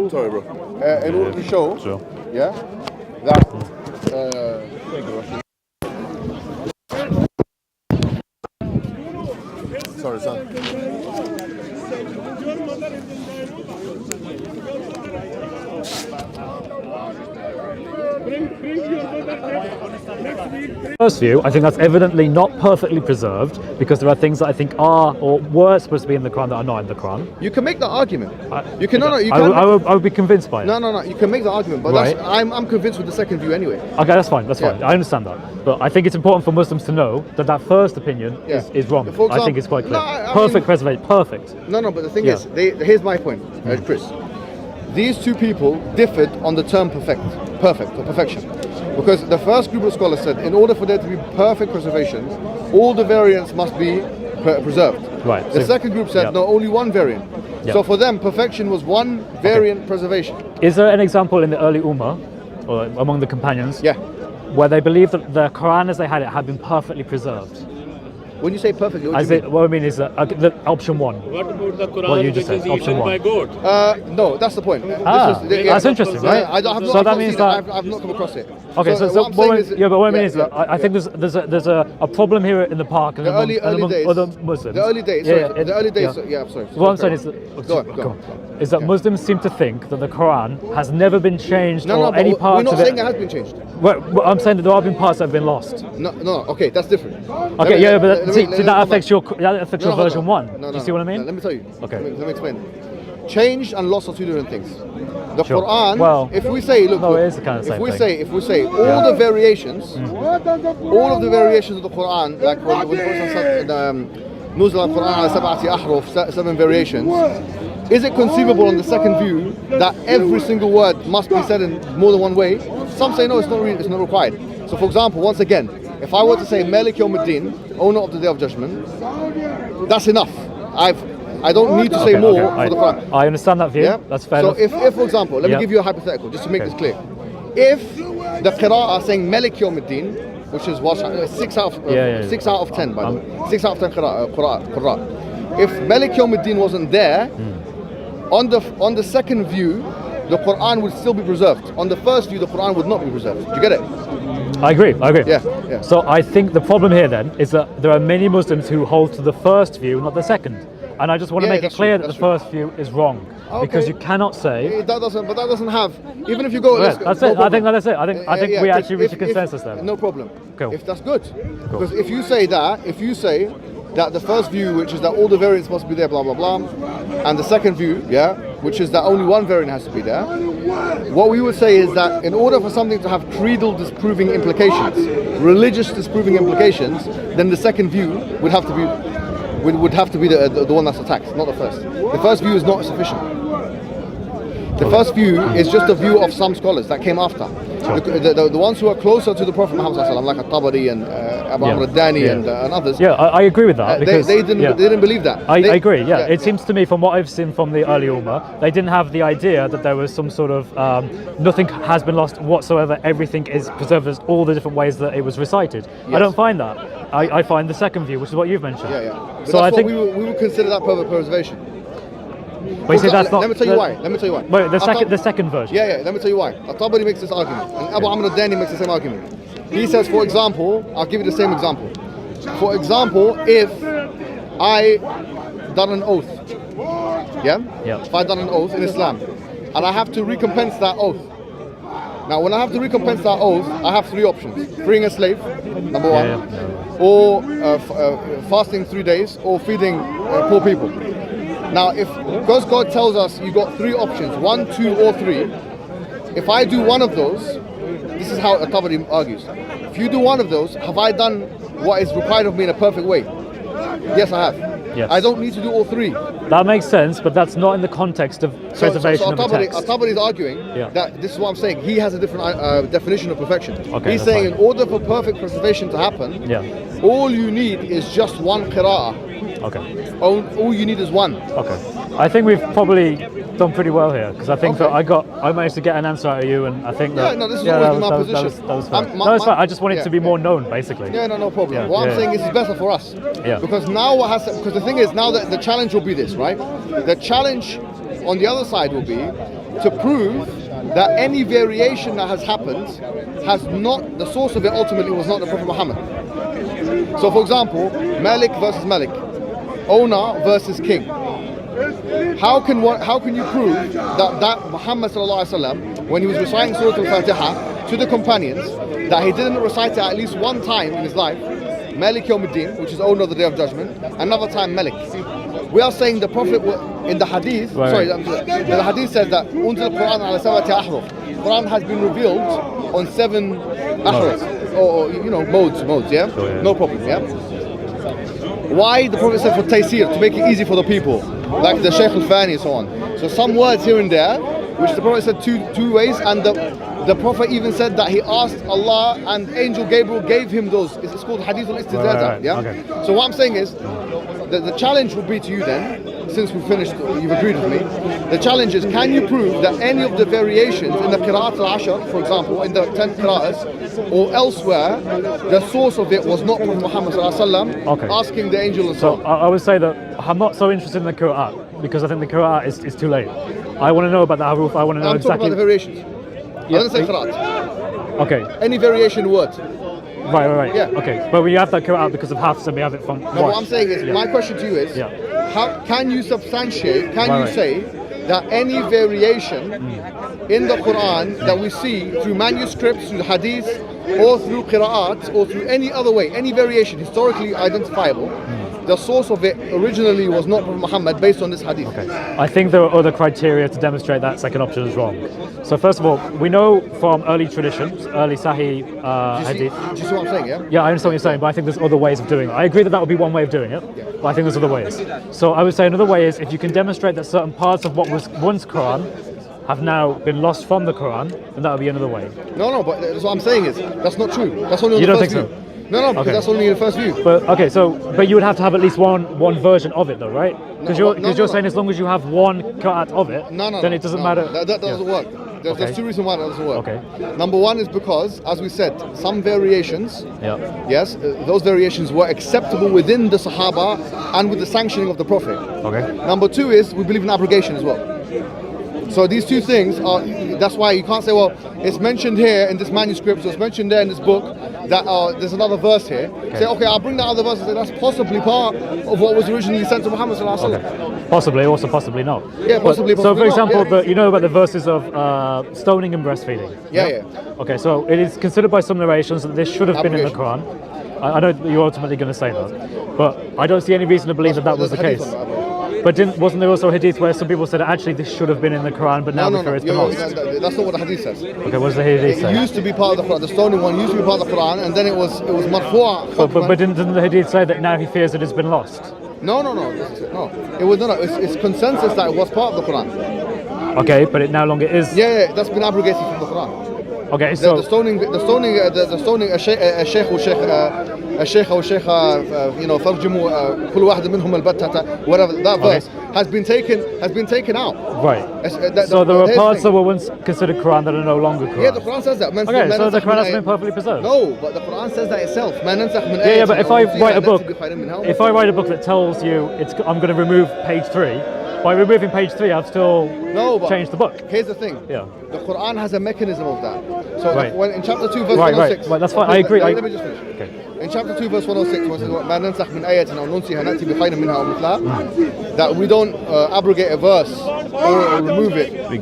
sorry bro, in order to show, sorry son. First view, I think that's evidently not perfectly preserved because there are things that I think are or were supposed to be in the Quran that are not in the Quran. You can make that argument. I would be convinced by it. No. You can make the argument, but I'm convinced with the second view anyway. Okay, that's fine. I understand that, but I think it's important for Muslims to know that first opinion is wrong. For example, I think it's quite clear. Perfect preservation, perfect. No, but the thing is, here's my point, Chris. These two people differed on the term perfect or perfection. Because the first group of scholars said, in order for there to be perfect preservation, all the variants must be preserved. Right. The second group said, no, only one variant. So for them, perfection was one variant preservation. Is there an example in the early Ummah, or among the companions, where they believed that the Quran as they had it had been perfectly preserved? When you say perfectly, what do you mean? What I mean is that option one. What about the Quran What you just said, option one. by God? No, that's the point. That's interesting, right? I've not come across it. Okay, what I mean is that I think there's a problem here in the park and among other Muslims. The early days. I'm sorry. What I'm saying is that is that Muslims seem to think that the Quran has never been changed or any part of it. We're not saying it has been changed. Well, I'm saying that there have been parts that have been lost. No. Okay, that's different. Okay, but that affects your version one. Do you see what I mean? Let me tell you. Okay. Let me explain it. Changed and lost are two different things. The Quran, if we say, look, it is the kind of same thing. If we say all the variations, all of the variations of the Quran, like when the Prophet said, Nuzul al-Quran ala sab'ati ahruf, 7 variations, Is it conceivable on the second view that every single word must be said in more than one way? Some say no, it's not required. So for example, once again, if I were to say Malik Yawmuddin, owner of the Day of Judgment, that's enough. I don't need to say more for the Quran. I understand that view. Yeah? That's fair enough. So if for example, let me give you a hypothetical just to make this clear. If the qira'ah saying Malik Yawmuddin, which is 6 out of 10 by the way, 6 out of 10 qira'ah. If Malik Yawmuddin wasn't there, on the second view, the Quran would still be preserved. On the first view, the Quran would not be preserved. Do you get it? I agree. Yeah. So I think the problem here then is that there are many Muslims who hold to the first view, not the second. And I just want to make it clear that the first view is wrong. Okay. Because you cannot say... That doesn't have... Even if you go... That's it. I think that's it. I think we actually reach a consensus there. No problem. Cool. If that's good. Cool. Because if you say that the first view, which is that all the variants must be there, blah, blah, blah, and the second view, which is that only one variant has to be there, what we would say is that in order for something to have creedal disproving implications, religious disproving implications, then the second view would have to be the one that's attacked, not the first. The first view is not sufficient. The first view is just a view of some scholars that came after. The ones who are closer to the Prophet Muhammad sallallahu alaihi wasallam, like At-Tabari and Abu Amr al-Dani and others. Yeah, I agree with that. Because, they didn't believe that. I agree. Yeah, it seems to me from what I've seen from the early Ummah, they didn't have the idea that there was some sort of nothing has been lost whatsoever. Everything is preserved as all the different ways that it was recited. Yes. I don't find that. I find the second view, which is what you've mentioned. But so I think we would consider that preservation. But you see, that's not. Let me tell you why. Wait, the second version. Yeah. Let me tell you why. At-Tabari makes this argument, and Abu Amr al-Dani makes the same argument. He says, for example, I'll give you the same example. For example, if I done an oath, if I done an oath in Islam, and I have to recompense that oath. Now, when I have to recompense that oath, I have 3 options: freeing a slave, number 1, or fasting 3 days, or feeding poor people. Now, because God tells us you got 3 options, 1, 2, or 3, if I do one of those, this is how At-Tabari argues. If you do one of those, have I done what is required of me in a perfect way? Yes, I have. Yes. I don't need to do all 3. That makes sense, but that's not in the context of preservation of the text. At-Tabari is arguing that this is what I'm saying. He has a different definition of perfection. Okay, he's saying in order for perfect preservation to happen, all you need is just one qira'ah. Okay. All you need is 1. Okay. I think we've probably done pretty well here, because I think that I managed to get an answer out of you, and I think that this is always my position. That was fine. It's fine. I just wanted to be more known, basically. No problem. What I'm saying is it's better for us. Because now because the thing is, now that the challenge will be this, right? The challenge on the other side will be to prove that any variation that has happened the source of it ultimately was not the Prophet Muhammad. So for example, Malik versus Malik, owner versus king. How can you prove that Muhammad sallallahu alaihi wasallam, when he was reciting Surah Al-Fatiha to the companions, that he didn't recite it at least one time in his life, Malik Yawmuddin, which is owner of the Day of Judgment, another time Malik. We are saying the Prophet in the Hadith, the Hadith says that Unzil Quran ala sab'ati ahruf. Quran has been revealed on 7 ahruf, or modes, no problem, Why the Prophet said for taysir, to make it easy for the people, like the Shaykh al-Fani and so on. So some words here and there, which the Prophet said two ways, and the Prophet even said that he asked Allah, and Angel Gabriel gave him those. It's called Hadith al-Istizaza. Okay. So what I'm saying is, the challenge would be to you then, since we finished, you've agreed with me. The challenge is, can you prove that any of the variations in the Qira'at al-Ashar, for example, in the 10 Qira'as, or elsewhere, the source of it was not Prophet Muhammad sallallahu alaihi wasallam asking the angel and so on? I would say that I'm not so interested in the Qira'at, because I think the Qira'at is too late. I want to know about the Haruf. I want to know exactly. I'm talking about the variations. I didn't say Qira'at. Okay. Any variation word. Right. Yeah. Okay. But we have that Qira'at because of Hafs, and we have it from. No, what I'm saying is, my question to you is, how can you substantiate? Can you say that any variation in the Quran that we see through manuscripts, through hadith, or through qira'at, or through any other way, any variation historically identifiable, the source of it originally was not Prophet Muhammad based on this hadith. Okay. I think there are other criteria to demonstrate that second option is wrong. So first of all, we know from early traditions, early Sahih hadith. Do you see what I'm saying, yeah? Yeah, I understand what you're saying, but I think there's other ways of doing it. I agree that that would be one way of doing it, but I think there's other ways. So I would say another way is if you can demonstrate that certain parts of what was once Quran have now been lost from the Quran, then that would be another way. No, but that's what I'm saying is that's not true. That's only on You the don't first think view. so? No, because that's only in the first view. But okay, but you would have to have at least one version of it, though, right? Because you're saying as long as you have one qira'at of it, then it doesn't matter. That doesn't work. There's two reasons why that doesn't work. Okay. Number one is because, as we said, some variations. Yeah. Yes, those variations were acceptable within the Sahaba and with the sanctioning of the Prophet. Okay. Number two is we believe in abrogation as well. So these two things are. That's why you can't say, well, it's mentioned here in this manuscript, so it's mentioned there in this book that there's another verse here. Say, okay, I'll bring that other verse and say that's possibly part of what was originally sent to Muhammad sallallahu alaihi wasallam. Okay. Possibly, also possibly not. Yeah, possibly. So, for not, example, yeah. you know about the verses of stoning and breastfeeding. Yeah. Okay, so it is considered by some narrations that this should have been in the Quran. I know that you're ultimately going to say that, but I don't see any reason to believe that was the case. But wasn't there also a hadith where some people said actually this should have been in the Quran, but now it's been lost? That's not what the hadith says. Okay, what does the hadith say? It used to be part of the Quran. The stoning one used to be part of the Quran, and then it was marfu'a. But didn't the hadith say that now he fears that it's been lost? No. It was It's consensus that it was part of the Quran. Okay, but it no longer is. Yeah, that's been abrogated from the Quran. Okay, so the stoning الشيخ أو الشيخة فرجموا كل واحد منهم البتة, whatever that verse has been taken out. Right. So there are parts that were once considered Quran that are no longer Quran. Yeah, the Quran says that. Okay, so the Quran has been perfectly preserved. No, but the Quran says that itself. Yeah, but if I write a book that tells you I'm going to remove page 3. By removing page 3, I've still changed the book. Here's the thing. Yeah. The Quran has a mechanism of that. So right. when in chapter 2 verse 106. Right, that's fine. I agree. Let me just finish. Okay. In chapter 2 verse 106, when it says ما ننسخ من آية أو ننسها نأتي بخير منها أو مثلها, that we don't abrogate a verse or remove it. We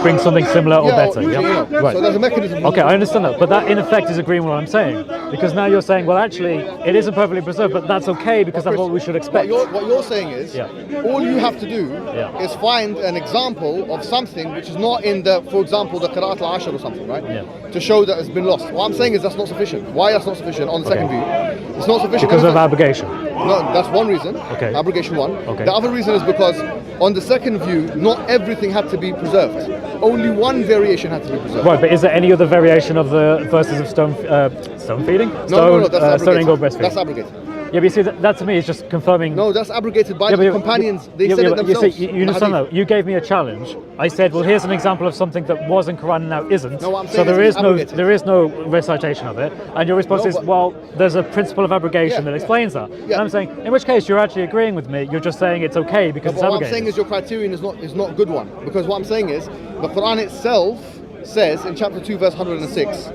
bring something similar or better. Yeah. Right. So there's a mechanism. Okay, I understand that, but that in effect is agreeing with what I'm saying, because now you're saying, well, actually, it isn't perfectly preserved, but that's okay because that's what we should expect. What you're saying is, all you have to do is find an example of something which is not in for example, the Qira'at al-Ashr or something, right? Yeah. To show that it's been lost. What I'm saying is that's not sufficient. Why that's not sufficient on the second view? It's not sufficient because of abrogation. No, that's one reason. Okay. Abrogation one. Okay. The other reason is because on the second view, not everything had to be preserved. Only one variation had to be preserved. Right, but is there any other variation of the verses of stone feeding? No, that's stoning or breastfeeding. That's abrogated. Yeah, but you see, that to me is just confirming. No, that's abrogated by the companions. They said it themselves. You see, you understand that? You gave me a challenge. I said, well, here's an example of something that was in Quran and now isn't. No, what I'm saying so is there is no recitation of it. And your response is, well, there's a principle of abrogation that explains that. And I'm saying, in which case you're actually agreeing with me. You're just saying it's okay because it's abrogated. What I'm saying is your criterion is not a good one, because what I'm saying is the Quran itself says in chapter 2 verse 106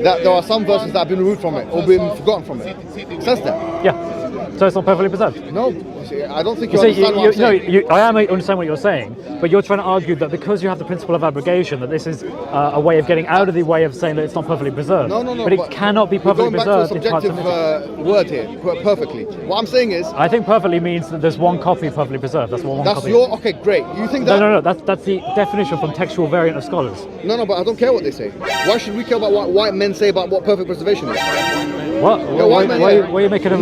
that there are some verses that have been removed from it or been forgotten from it. It says that. Yeah. So it's not perfectly preserved? No, I don't think you understand what I'm saying. I am understand what you're saying, but you're trying to argue that because you have the principle of abrogation, that this is a way of getting out of the way of saying that it's not perfectly preserved. No. But it cannot be perfectly preserved. We're going back to a subjective word here, perfectly. What I'm saying is... I think perfectly means that there's one copy perfectly preserved. That's one copy. Okay, great. You think that... No. That's the definition from textual variant of scholars. No, but I don't care what they say. Why should we care about what white men say about what perfect preservation is? What? Why are you making a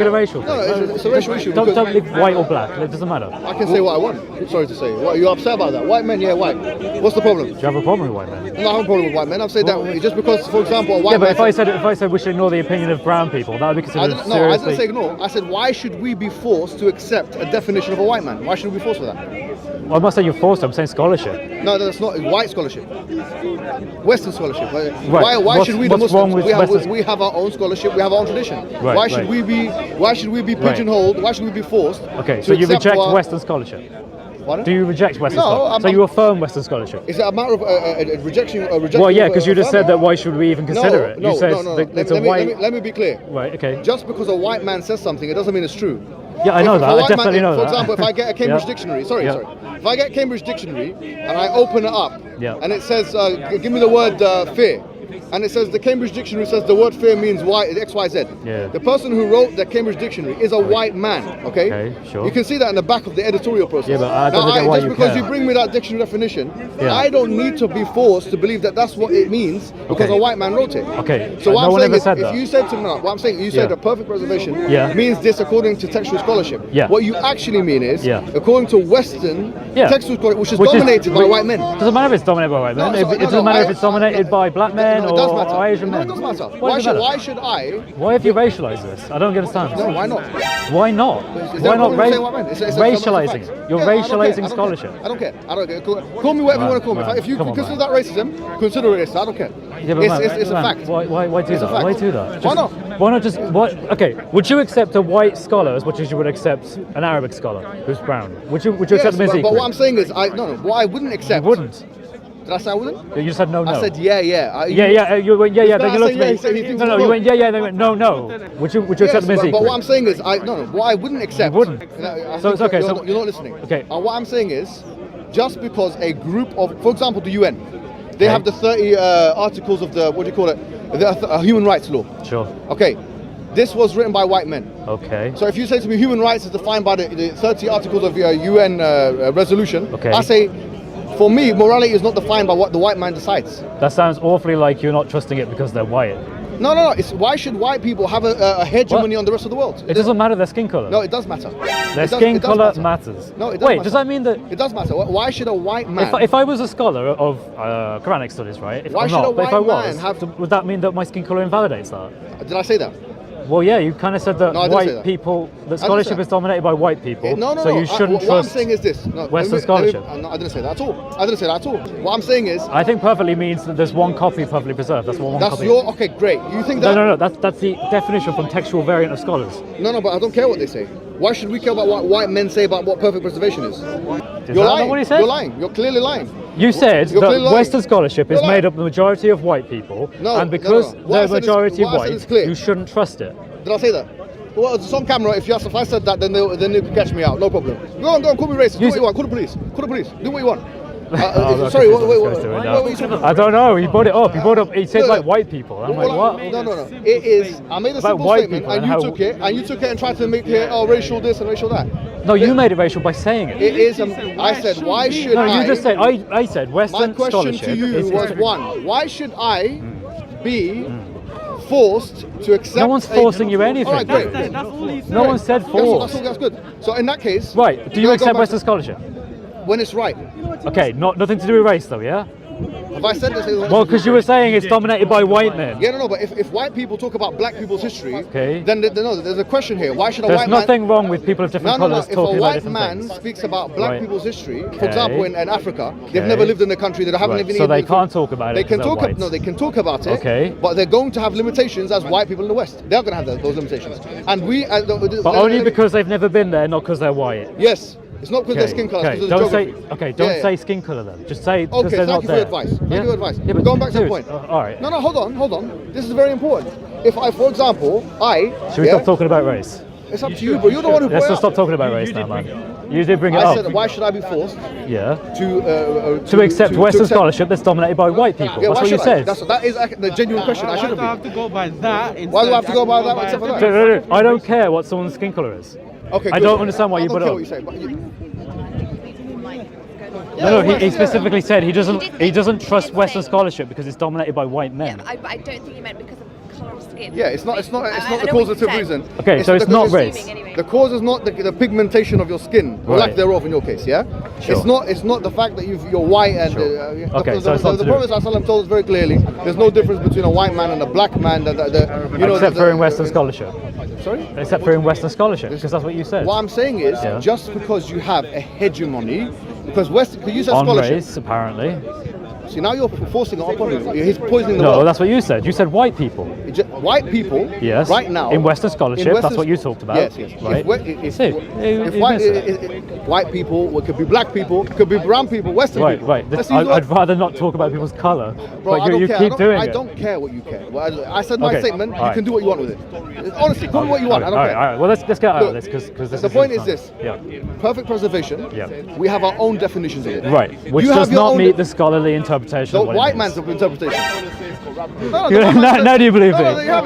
racial thing? No, it's a racial issue. Don't leave white or black. It doesn't matter. I can say what I want. Sorry to say. What, are you upset about that? White men, yeah, white. What's the problem? Do you have a problem with white men? No, I have a problem with white men. I've said that just because, for example, a white man... Yeah, but if I said we should ignore the opinion of brown people, that would be considered seriously... No, I didn't say ignore. I said, why should we be forced to accept a definition of a white man? Why should we be forced for that? Well, I'm not saying you're forced. I'm saying scholarship. No, that's not white scholarship. Western scholarship. Right. Why should we, the Muslims, we have our own scholarship, we have our own tradition. Right, why should we be pigeonholed? Why should we be forced? Okay, so you reject Western scholarship. Pardon? Do you reject Western scholarship? So you affirm Western scholarship? Is it a matter of a rejection? Well, yeah, because you just said that why should we even consider it? No. Let me be clear. Right, okay. Just because a white man says something, it doesn't mean it's true. Yeah, I know that. I definitely know that. For example, if I get a Cambridge dictionary, if I get Cambridge dictionary and I open it up and it says, give me the word fear. and it says the Cambridge Dictionary says the word fear means X, Y, Z. Yeah. The person who wrote the Cambridge Dictionary is a white man. Okay. Okay, sure. You can see that in the back of the editorial process. Yeah, but I don't get why just you because care. you bring me that dictionary definition, Yeah. I don't need to be forced to believe that that's what it means because Okay. a white man wrote it. Okay. So what No I'm one saying ever is, said if that. you said to me, what I'm saying, you said Yeah. a perfect preservation Yeah. means this according to textual scholarship. Yeah. What you actually mean is, Yeah. according to Western Yeah. textual scholarship, which is dominated by white men. Doesn't matter if it's dominated by white men. No, It doesn't matter if it's dominated by black men No, it does or matter. Asian No, men. it does matter. Why does it matter? Why should I? Why have you racialized this? I don't understand. No, why not? Why not? Is there Why a not problem with saying white men? It's a racializing fact. it? You're Yeah, I don't care. racializing I don't scholarship. care. I don't care. I don't care. Call me whatever you want to call me. Man, If you come on, consider man. that racism, consider it racist. I don't care. Yeah, but It's a man, fact. Why do It's a that? fact. Why do that? Why not? Why not just what? Okay, would you accept a white scholar as much as you would accept an Arabic scholar who's brown? Would you Yes, accept them as but equal? what I'm saying is, what I wouldn't accept. You wouldn't. Did I say I wouldn't? You said no. I said yeah. You went yeah. Then I you looked said at yeah, me. he said he thinks No, it's you wrong. went yeah. Then you went no. Would you accept Yes, them as equal? but what I'm saying is, what I wouldn't accept. You wouldn't. I So think it's okay, You're, so- you're not listening. Okay. What I'm saying is, just because a group of, for example, the UN, they Okay. have the 30 articles of the the human rights law. Sure. Okay. This was written by white men. Okay. So if you say to me human rights is defined by the 30 articles of your UN resolution, Okay. I say, for me, morality is not defined by what the white man decides. That sounds awfully like you're not trusting it because they're white. No. It's why should white people have a hegemony on the rest of the world? It doesn't matter their skin color. No, it does matter. Their skin color matters. No, it does Wait, matter. does that mean that It does matter. Why should a white man? if I was a scholar of Quranic studies, right? If Why I'm should not, a but if I white was, man have- would that mean that my skin color invalidates that? Did I say that? Well, yeah, you kind of said that No, I didn't say white that. people, that didn't say scholarship that. is dominated by white people, No. so you shouldn't what I'm trust. saying is this. No, Western let me- scholarship. No, I didn't say that at all. I didn't say that at all. What I'm saying is, I think perfectly means that there's one copy perfectly preserved. That's one that's copy. okay, great. You think that? No. That's the definition from textual variant of scholars. No, but I don't care what they say. Why should we care about what white men say about what perfect preservation is? Is You're that lying. not what he said? You're lying. You're clearly lying. You said You're that clearly lying. Western scholarship is You're lying. made up of the majority of white people, No, and because no. What I they're said is- majority what I said is white, clear. you shouldn't trust it. Did I say that? Well, it's on camera. If I said that, then they could catch me out. No problem. Go on. Call me racist. Do what you want. Call the police. Do what you want. Oh, Sorry. okay, Wait. so it's doing What that. were you talking about? I don't know. He brought it up. He said No, like no. white people. I'm like, what? No. It is. I made a About simple white statement, people and and you how- took it, and tried to make it racial this and racial that. No, you made it racial by saying it. It is. I said, why should No, I? you just said. I said Western My question scholarship to you is was one: why should I be forced to accept? No one's forcing you anything. All right, great. No one said force. That's good. So in that case, Right? Do you go accept back Western scholarship? when it's right? Okay, nothing to do with race though, yeah? Have I said this? Well, because you were saying it's dominated by white men. Yeah, no. But if white people talk about black people's history, Okay. then there's a question here. Why should a There's white man? nothing wrong with people of different No. colours If a talking about white different man things. speaks about black Right. people's history, Okay. for example, in Africa, they've Okay. never lived in the country. They haven't Right, lived so in. they can't talk about it They can 'cause they're talk. white. No, they can talk about it. Okay. But they're going to have limitations as white people in the West. They're going to have those limitations, and we. But only because they've never been there, not because they're white. Yes. It's not because Okay, their skin colour. okay. It's because of the Don't geography. say Yeah. say skin colour then. Just say because Okay, they're thank not you for there. your advice. Thank you for your advice. Yeah, but Going back to the dude, point. all right. No, hold on. This is very important. If I, for example, Should we stop talking about race? It's up to you, but you're the one who Let's brought just it up. stop talking about race now, man. You did bring it I up. said, why should I be forced Yeah. to accept Western scholarship that's dominated by white people. Yeah, That's why what you should I? said. That is the genuine question. I shouldn't I have be. to go by that. Why do I have to go by that except for that? No. I don't care what someone's skin colour is. Okay, I good. don't understand why you I put don't it care what up. you say, but No, Yeah, he yeah. specifically said he He doesn't did say- trust he did Western say- scholarship because it's dominated by white Yeah, men. but I don't think you meant because of colour of skin. Yeah, it's not I the know what causative you said. reason. Okay, so it's because not race. Anyway. The cause is not the pigmentation of your skin, or lack Right. thereof in your case, yeah? Sure. It's not the fact that you're white and Sure. Okay, so it's not the to do. Prophet ﷺ told us very clearly there's no difference between a white man and a black man. Except for in Western scholarship. Sorry? Except for in Western scholarship, because that's what you said. What I'm saying is, Yeah. just because you have a hegemony, because you said On scholarship. race, apparently. See, now you're forcing it upon him. He's poisoning the No, world. that's what you said. You said white people. White people, Yes. right now, In Western scholarship, that's what you talked about. Yes. Right. If See, if you white, missed it. white people, it could be black people, it could be brown people, Western people. Right. Let's I'd use rather not talk about people's colour, Bro, but I don't you care. keep doing I it. don't care what you care. Well, I said my Okay, statement. all right. You can do what you want with it. Honestly, call me what you want. I don't all care. right, all right. Well, let's get out of Look, this because this the point is fun. this. Yeah. Perfect preservation. Yeah. We have our own definitions of it. Right, which You have does your not own meet the scholarly interpretation interpretation. The of what it white means. man's interpretation. Now do you believe No, me? there you have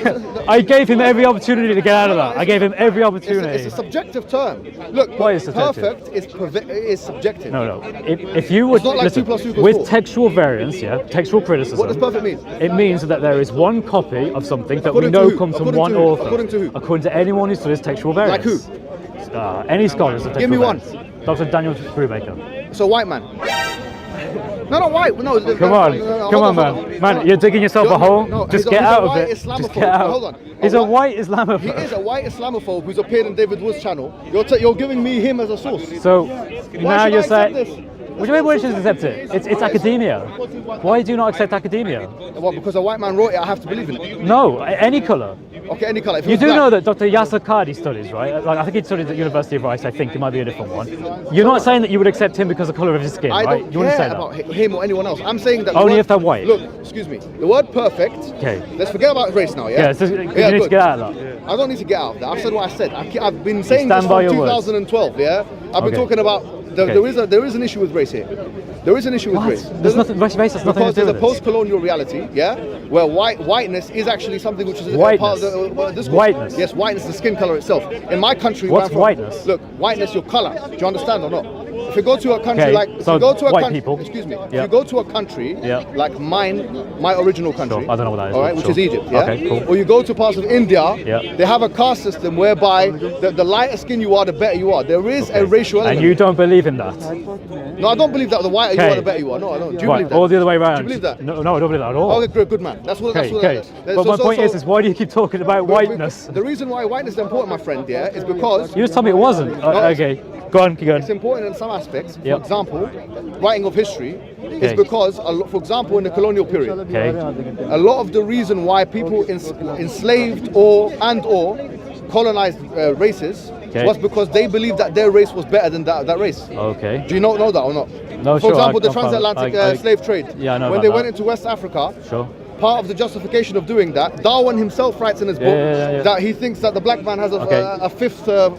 it. I gave him every opportunity to get out of that. I gave him every opportunity. It's a subjective term. Look, Why is it subjective? perfect is subjective. No. If you would It's not like listen, 2 plus 2 equals with 4. textual variance, textual criticism. What does perfect mean? It means that there is one copy of something that we According to know who? comes from According one to who? author. According to who? According to anyone who studies textual variance. Like who? Any scholars of textual Give me one. variance. Dr. Daniel Brubaker. So white man. No, not white. No, Come on, man. Man, you're digging yourself a hole. Just get out of it. Just get out. Hold on. He's a white Islamophobe. He is a white Islamophobe who's appeared in David Wood's channel. You're giving me him as a source. So Why now should you're I accept saying. this? What do you mean why should you accept it? It's academia. Why do you not accept academia? Well, because a white man wrote it, I have to believe in it. No, any colour. Okay, any color. If he You was do black- know that Dr. Yasser Qadi studies, right? Like, I think he studied at University of Rice. I think it might be a different one. You're not saying that you would accept him because of the colour of his skin, I right? don't You wouldn't care say about that. him or anyone else. I'm saying that the Only word- if they're white. Look, excuse me. The word perfect. Okay. Let's forget about race now. Yeah. Yeah, so you need to good. get out of that. I don't need to get out of that. I've said what I said. I've been saying stand this by from your words. 2012. Yeah. I've been Okay. talking about. Okay. There is an issue with race here. There is an issue with What? race. There's nothing. Race has nothing to Because do there's a with this. post-colonial reality, yeah, where whiteness is actually something which is a Whiteness? part of the discourse. Whiteness? Yes, whiteness, the skin color itself. In my country, What's where I'm from- whiteness? Look, whiteness, your color. Do you understand or not? If you go to a country Okay, like, if so you go to a white country, people. excuse me, if Yeah. you go to a country Yeah. like my original country, Sure, I don't know what that is, all but right, which sure. is Egypt, yeah. Okay, cool. Or you go to parts of India, Yeah. they have a caste system whereby the lighter skin you are, the better you are. There is a racial element. And you don't believe in that. No, I don't believe that. The whiter you Okay. are, the better you are. No, I don't. Do you Right, believe that? or the other way around. Do you believe that? No, I don't believe that at all. Okay, good man. That's what. Okay, That's what okay. that is. But So- my so- point so- is why do you keep talking about whiteness? The reason why whiteness is important, my friend, yeah, is because You just told me it wasn't. Okay, go on, keep going. it's important in some aspects. For Yep. example, writing of history is Okay. because, for example, in the colonial period, Okay. a lot of the reason why people enslaved or colonized races Okay. was because they believed that their race was better than that race. Okay. Do you know that or not? No, For sure, example, the I'm fine. transatlantic slave trade. Yeah, I know When about they that. went into West Africa, Sure. part of the justification of doing that, Darwin himself writes in his book yeah. that he thinks that the black man has Okay. a fifth toe.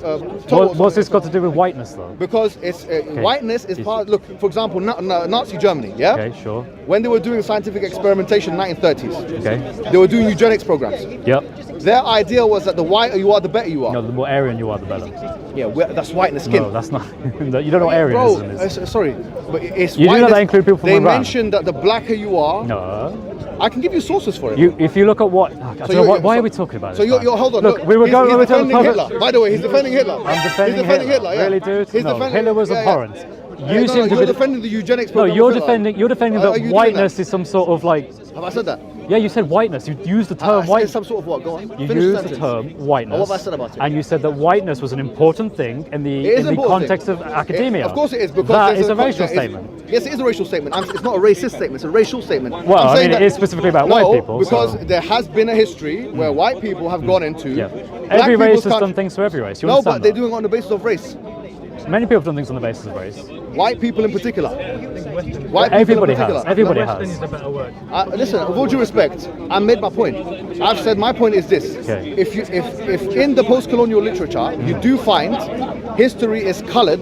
or What's this something. got to do with whiteness, though? Because it's whiteness is part. Look, for example, Nazi Germany. Yeah. Okay, sure. When they were doing scientific experimentation in the 1930s, Okay. they were doing eugenics programs. Yep. Their idea was that the whiter you are, the better you are. No, the more Aryan you are, the better. Yeah, that's whiteness skin. No, that's not. You don't know what Bro, Aryanism is. sorry, but it's You do know whiteness. that include people from They Iran? mentioned that the blacker you are, No. I can give you sources for it. If you look at what, I don't know, you're- why so- are we talking about So this? you're man? hold on. Look, we were he's going. We were defending talking Hitler. By the way, he's defending Hitler. I'm defending He's defending Hitler. Hitler. Yeah. Really, dude? He's No, defending, Hitler was yeah. abhorrent. No, You seem to you're be defending the eugenics No, program. you're of Hitler. defending. You're defending Are that you doing whiteness that? is some sort of like. Have I said that? Yeah, you said whiteness. You used the term I white. said some sort of what? Go on. You Finish used the sentence. term whiteness. What have I said about it? And you said that whiteness was an important thing in It the is in the important context thing. of academia. Of course it is, because that there's is a racial it's- statement. Yes, it is a racial statement. It's not a racist statement. It's a racial statement. Well, I'm I saying mean, it that- is specifically about no, white people, because so- there has been a history where white people have gone into. Yeah. black Every race people's has done country- things to every race. You No, understand but they're that? doing it on the basis of race. Many people have done things on the basis of race. White people in particular. White people Everybody in particular. has. Everybody Western has. is a better word. Listen, with all due respect, I made my point. I've said my point is this: Okay. if in the post-colonial literature you do find history is coloured,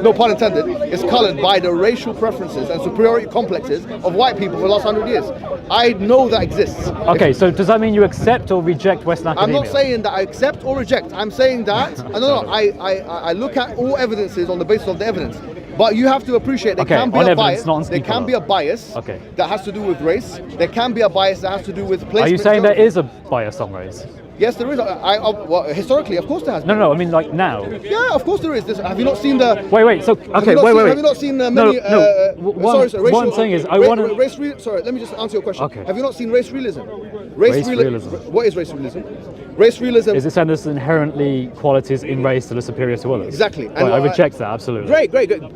no pun intended, is coloured by the racial preferences and superiority complexes of white people for the last 100 years. I know that exists. Okay, so does that mean you accept or reject Western I'm academia? not saying that I accept or reject. I'm saying that I look at all evidences on the basis of the evidence. But you have to appreciate there Okay, can be on a evidence, bias. not on There skin can colour. be a bias Okay. that has to do with race. There can be a bias that has to do with placement. Are you saying there geography. is a bias on race? Yes, there is. Well, historically, of course, there has. No, no, I mean like now. Yeah, of course there is. Have you not seen the? Wait, so, okay, wait. Have you not seen many? One thing is, I want to... Sorry, let me just answer your question. Okay. Have you not seen race realism? Race realism. What is race realism? Race realism. Is it saying there's inherently qualities in race that are superior to others? Exactly. Right, I reject that, absolutely. Great.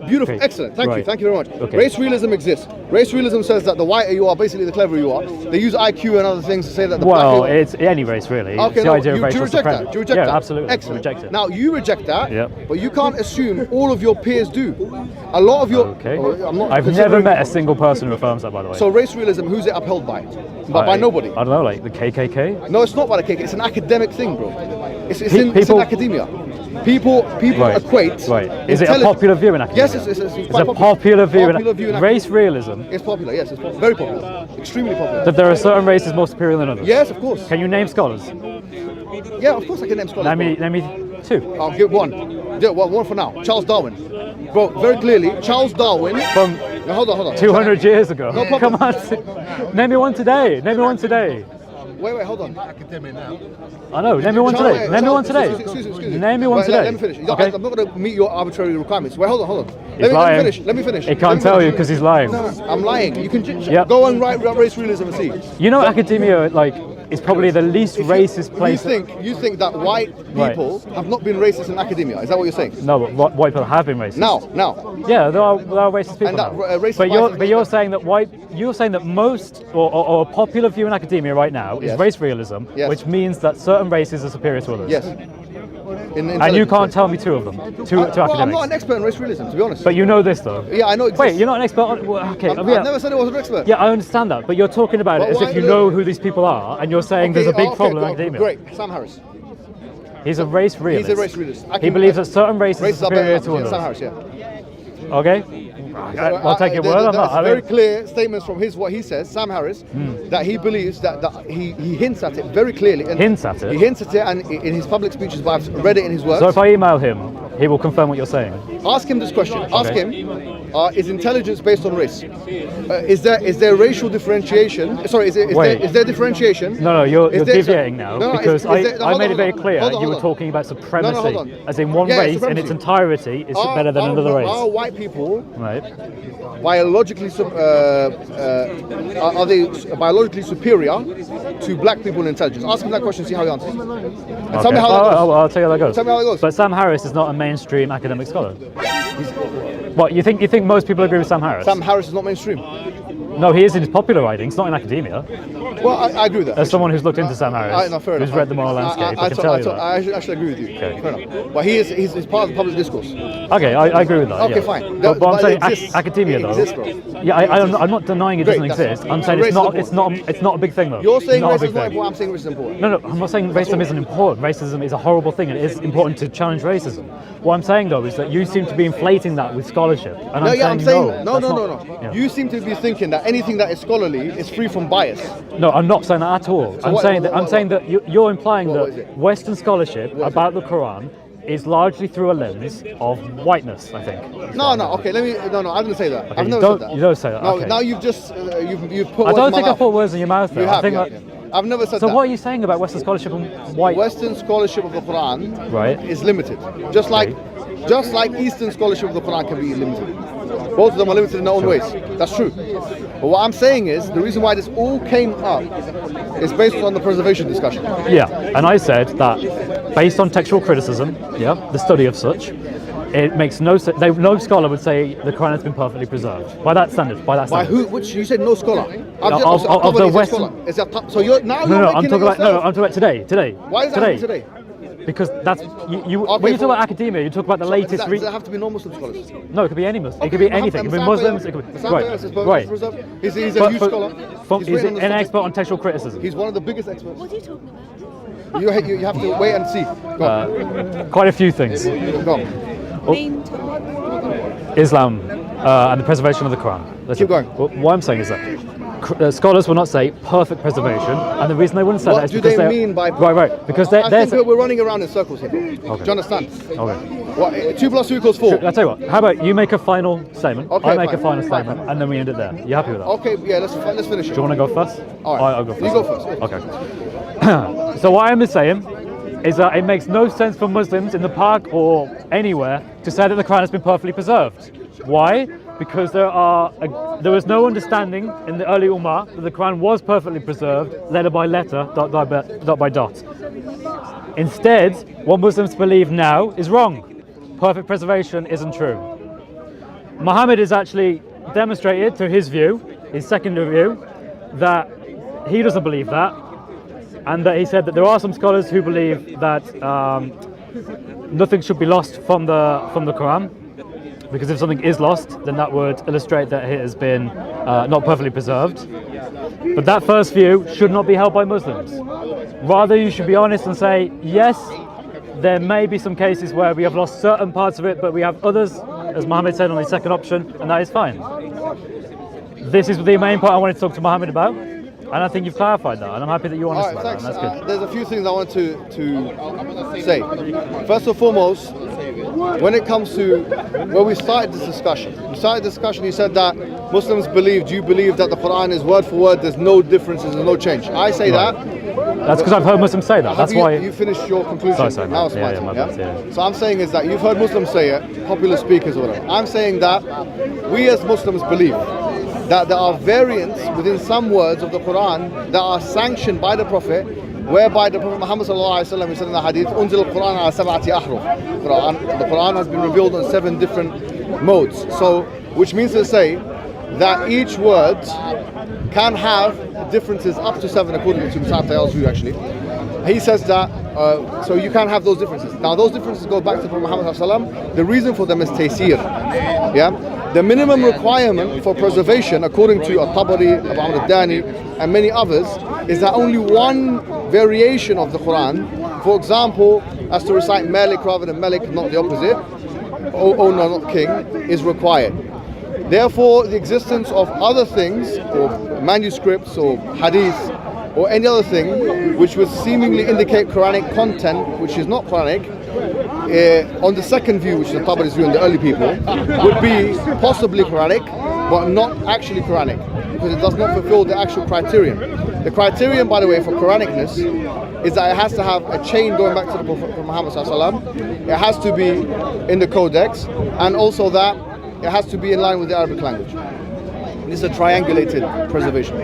Beautiful. Okay. Excellent. Thank you. Right. Thank you very much. Okay. Race realism exists. Race realism says that the whiter you are, basically the cleverer you are. They use IQ and other things to say that the Well, blacker you are. it's any race, really. Okay, It's the no, idea of do you racial reject supremacy. that? Do you reject yeah, that? absolutely. Excellent. I reject it. Now, you reject that, Yep. but you can't assume all of your peers do. A lot of your... Okay. I'm not I've never considering- met a single person who affirms that, by the way. So race realism, who's it upheld by? By nobody. I don't know, like the KKK? No, it's not by the KK. It's an academic thing, bro. It's in People- academia. People equate. Right. Is it a popular view in academia? Yes, it's quite a popular view in race realism. It's popular. Yes, it's very popular. Extremely popular. That there are certain races more superior than others. Yes, of course. Can you name scholars? Yeah, of course I can name scholars. Name me two. I'll give one. Yeah, one for now. Charles Darwin. Bro, very clearly, Charles Darwin. From no, hold on. 200 years ago. No problem. Come on. Name me one today. Wait, hold on. I know. Name me one today. Name me one today. Excuse me. Name me one today. Let me finish. Okay. I'm not going to meet your arbitrary requirements. Wait, hold on. He's lying. Let me finish. He can't tell you because he's lying. No, I'm lying. You can Go and write race realism and see. You know, academia is probably the least racist place. You think that white people have not been racist in academia? Is that what you're saying? No, but white people have been racist. Now. Yeah, there are racist people And that, now. But you're saying that most or a popular view in academia right now is race realism, which means that certain races are superior to others. Yes. And you can't tell me two of them. Two academics. I'm not an expert in race realism, to be honest. But you know this though. Yeah, I know. Wait, you're not an expert on. Okay, I've never said I was an expert. Yeah, I understand that, but you're talking about it as if you know who these people are, and you're saying there's a big problem in academia. Great, Sam Harris. He's a race realist. He's a race realist. He believes that certain races are superior to others. Sam Harris, yeah. Okay. I'll take your word on that. Very clear statements from what he says, Sam Harris, that he believes that he hints at it very clearly. And hints at it? He hints at it, and in his public speeches, but I've read it in his works. So if I email him, he will confirm what you're saying. Ask him this question. Ask him, is intelligence based on race? Is there racial differentiation? Sorry, is there differentiation? No, you're deviating now, because I made it very clear you were talking about supremacy, as in one race in its entirety is better than another race. Are white people biologically are they biologically superior to black people in intelligence? Ask him that question, see how he answers. And tell me how that goes. I'll tell you how that goes. Tell me how it goes. But Sam Harris is not a mainstream academic scholar. What, you think most people agree with Sam Harris? Sam Harris is not mainstream. No, he is in his popular writings, not in academia. Well, I agree with that. As someone who's looked into Sam Harris, who's read the moral landscape, I can tell you that. I actually agree with you. Okay. Fair enough. But he's part of the public discourse. Okay, I agree with that. Okay, yeah. fine. But I'm saying academia, it though. exists, bro. Yeah, I'm not denying it doesn't exist. I'm saying it's not a big thing, though. You're saying racism is not important. I'm saying racism is important. No, I'm not saying racism isn't important. Racism is a horrible thing, and it is important to challenge racism. What I'm saying, though, is that you seem to be inflating that with scholarship. And I'm saying no. Yeah. You seem to be thinking that anything that is scholarly is free from bias. No, I'm not saying that at all. So I'm saying that you're implying that Western scholarship about the Quran is largely through a lens of whiteness, I think. No, okay, I didn't say that. Okay, I've never said that. You don't say that. No, okay. now you've just you've put I words don't in my think I mouth. put words in your mouth though. You have, I think I've never said that. So what are you saying about Western scholarship and white? Western scholarship of the Quran is limited. Just like Eastern scholarship of the Quran can be limited. Both of them are limited in their own ways. That's true. But what I'm saying is, the reason why this all came up is based on the preservation discussion. Yeah, and I said that based on textual criticism, the study of such, it makes no sense. No scholar would say the Quran has been perfectly preserved by that standard. By who? Which you said no scholar. Of the Western. So you're now. I'm talking about today. Why is that today? Because that's you. When you talk about academia, you talk about the latest. Does it have to be non-Muslim scholars? No, it could be any Muslim. It could be anything. It could be Muslims. It could be right. He's a huge scholar. He's an expert on textual criticism. He's one of the biggest experts. What are you talking about? You have to wait and see. Go on. Quite a few things. Go on. Islam and the preservation of the Quran. Keep going. What I'm saying is that scholars will not say perfect preservation, and the reason they wouldn't say that is because what do they mean by right? Because I think we're running around in circles here. Okay. Do you understand? Okay. 2 + 2 = 4. I'll tell you what. How about you make a final statement? Okay, I make a final statement, and then we end it there. You happy with that? Okay. Yeah. Let's finish it. Do you want to go first? All right. I'll go first. You go first. Okay. So what I'm saying is that it makes no sense for Muslims in the park or anywhere to say that the Quran has been perfectly preserved. Why? Because there was no understanding in the early Ummah that the Quran was perfectly preserved, letter by letter, dot by dot. Instead, what Muslims believe now is wrong. Perfect preservation isn't true. Muhammad has actually demonstrated through his view, his secondary view, that he doesn't believe that, and that he said that there are some scholars who believe that nothing should be lost from the Quran. Because if something is lost, then that would illustrate that it has been not perfectly preserved. But that first view should not be held by Muslims. Rather, you should be honest and say, yes, there may be some cases where we have lost certain parts of it, but we have others, as Mohammed said, on the second option, and that is fine. This is the main part I wanted to talk to Mohammed about, and I think you've clarified that, and I'm happy that you understand that, and that's good. There's a few things I want to say. First and foremost, when it comes to where we started this discussion, you said that Muslims believe, do you believe that the Quran is word for word, there's no differences, there's no change? I say that. That's because I've heard Muslims say that. That's why you finished your conclusion. Sorry, now it's my turn. So I'm saying is that you've heard Muslims say it, popular speakers or whatever. I'm saying that we as Muslims believe that there are variants within some words of the Quran that are sanctioned by the Prophet, whereby the Prophet Muhammad ﷺ said in the hadith, "Unzil al-Quran ala sab'ati ahruf." The Quran has been revealed on 7 different modes. So, which means to say that each word can have differences up to 7 according to Musa'ab view actually. He says that, so you can have those differences. Now those differences go back to Prophet Muhammad ﷺ. The reason for them is taysir. Yeah? The minimum requirement for preservation, according to At-Tabari, Abu Amr al-Dani, and many others, is that only one variation of the Quran, for example, as to recite Malik rather than Malik, not the opposite, oh no, not king, is required. Therefore, the existence of other things, or manuscripts, or hadith, or any other thing which would seemingly indicate Quranic content, which is not Quranic, on the second view, which is the Tabari's view and the early people, would be possibly Quranic, but not actually Quranic, because it does not fulfill the actual criterion. The criterion, by the way, for Quranicness is that it has to have a chain going back to the Prophet Muhammad ﷺ. It has to be in the Codex, and also that it has to be in line with the Arabic language. This is a triangulated preservation.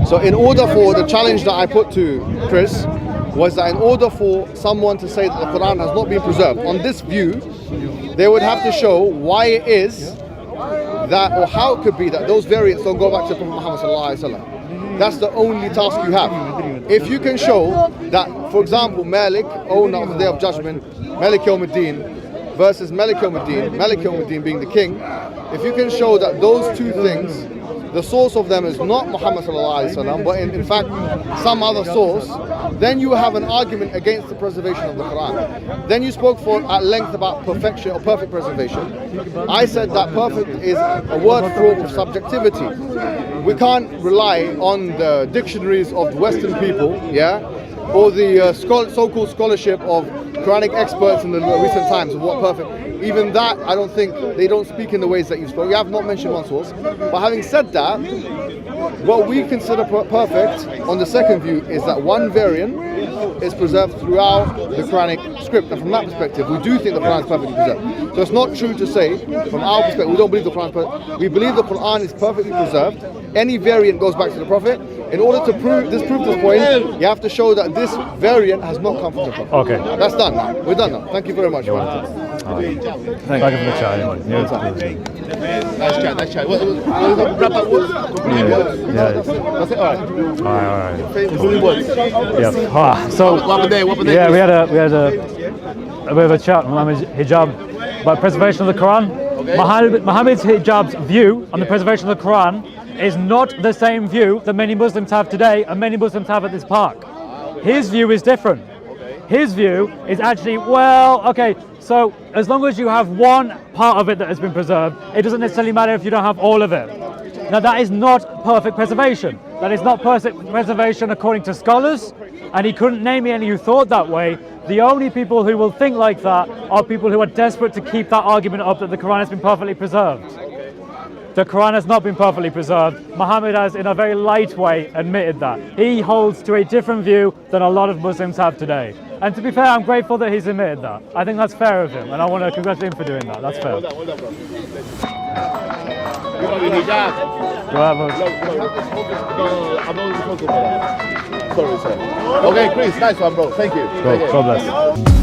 So in order for the challenge that I put to Chris was that in order for someone to say that the Quran has not been preserved, on this view, they would have to show why it is that, or how it could be that those variants don't go back to Prophet Muhammad ﷺ. That's the only task you have. If you can show that, for example, Malik, owner of the Day of Judgment, Malik Yawm al-Din, versus Malik Yawm al-Din being the king, if you can show that those two things, the source of them is not Muhammad ﷺ, but in fact some other source, then you have an argument against the preservation of the Quran. Then you spoke at length about perfection or perfect preservation. I said that perfect is a word fraught with subjectivity. We can't rely on the dictionaries of Western people, or the so-called scholarship of Quranic experts in the recent times of what perfect. Even that, I don't think, they don't speak in the ways that you spoke. You have not mentioned one source. But having said that, what we consider perfect on the second view is that one variant is preserved throughout the Quranic script. And from that perspective, we do think the Quran is perfectly preserved. So it's not true to say, from our perspective, we don't believe the Quran is perfect. We believe the Quran is perfectly preserved. Any variant goes back to the Prophet. In order to disprove this point, you have to show that this variant has not come from the Prophet. Okay. That's done now. We're done now. Thank you very much. Thank you for the chat anyway. Nice chat. Wrap up words? That's it? Alright. So, yeah, we had a bit of a chat on Muhammad's hijab about preservation of the Quran. Muhammad's hijab's view on the preservation of the Quran is not the same view that many Muslims have today and many Muslims have at this park. His view is different. His view is actually, so as long as you have one part of it that has been preserved, it doesn't necessarily matter if you don't have all of it. Now that is not perfect preservation. That is not perfect preservation according to scholars, and he couldn't name me any who thought that way. The only people who will think like that are people who are desperate to keep that argument up that the Quran has been perfectly preserved. The Quran has not been perfectly preserved. Muhammad has, in a very light way, admitted that. He holds to a different view than a lot of Muslims have today. And to be fair, I'm grateful that he's admitted that. I think that's fair of him, and I want to congratulate him for doing that. That's fair. Sorry, sir. Okay, Chris, nice one, bro. Thank you. God bless.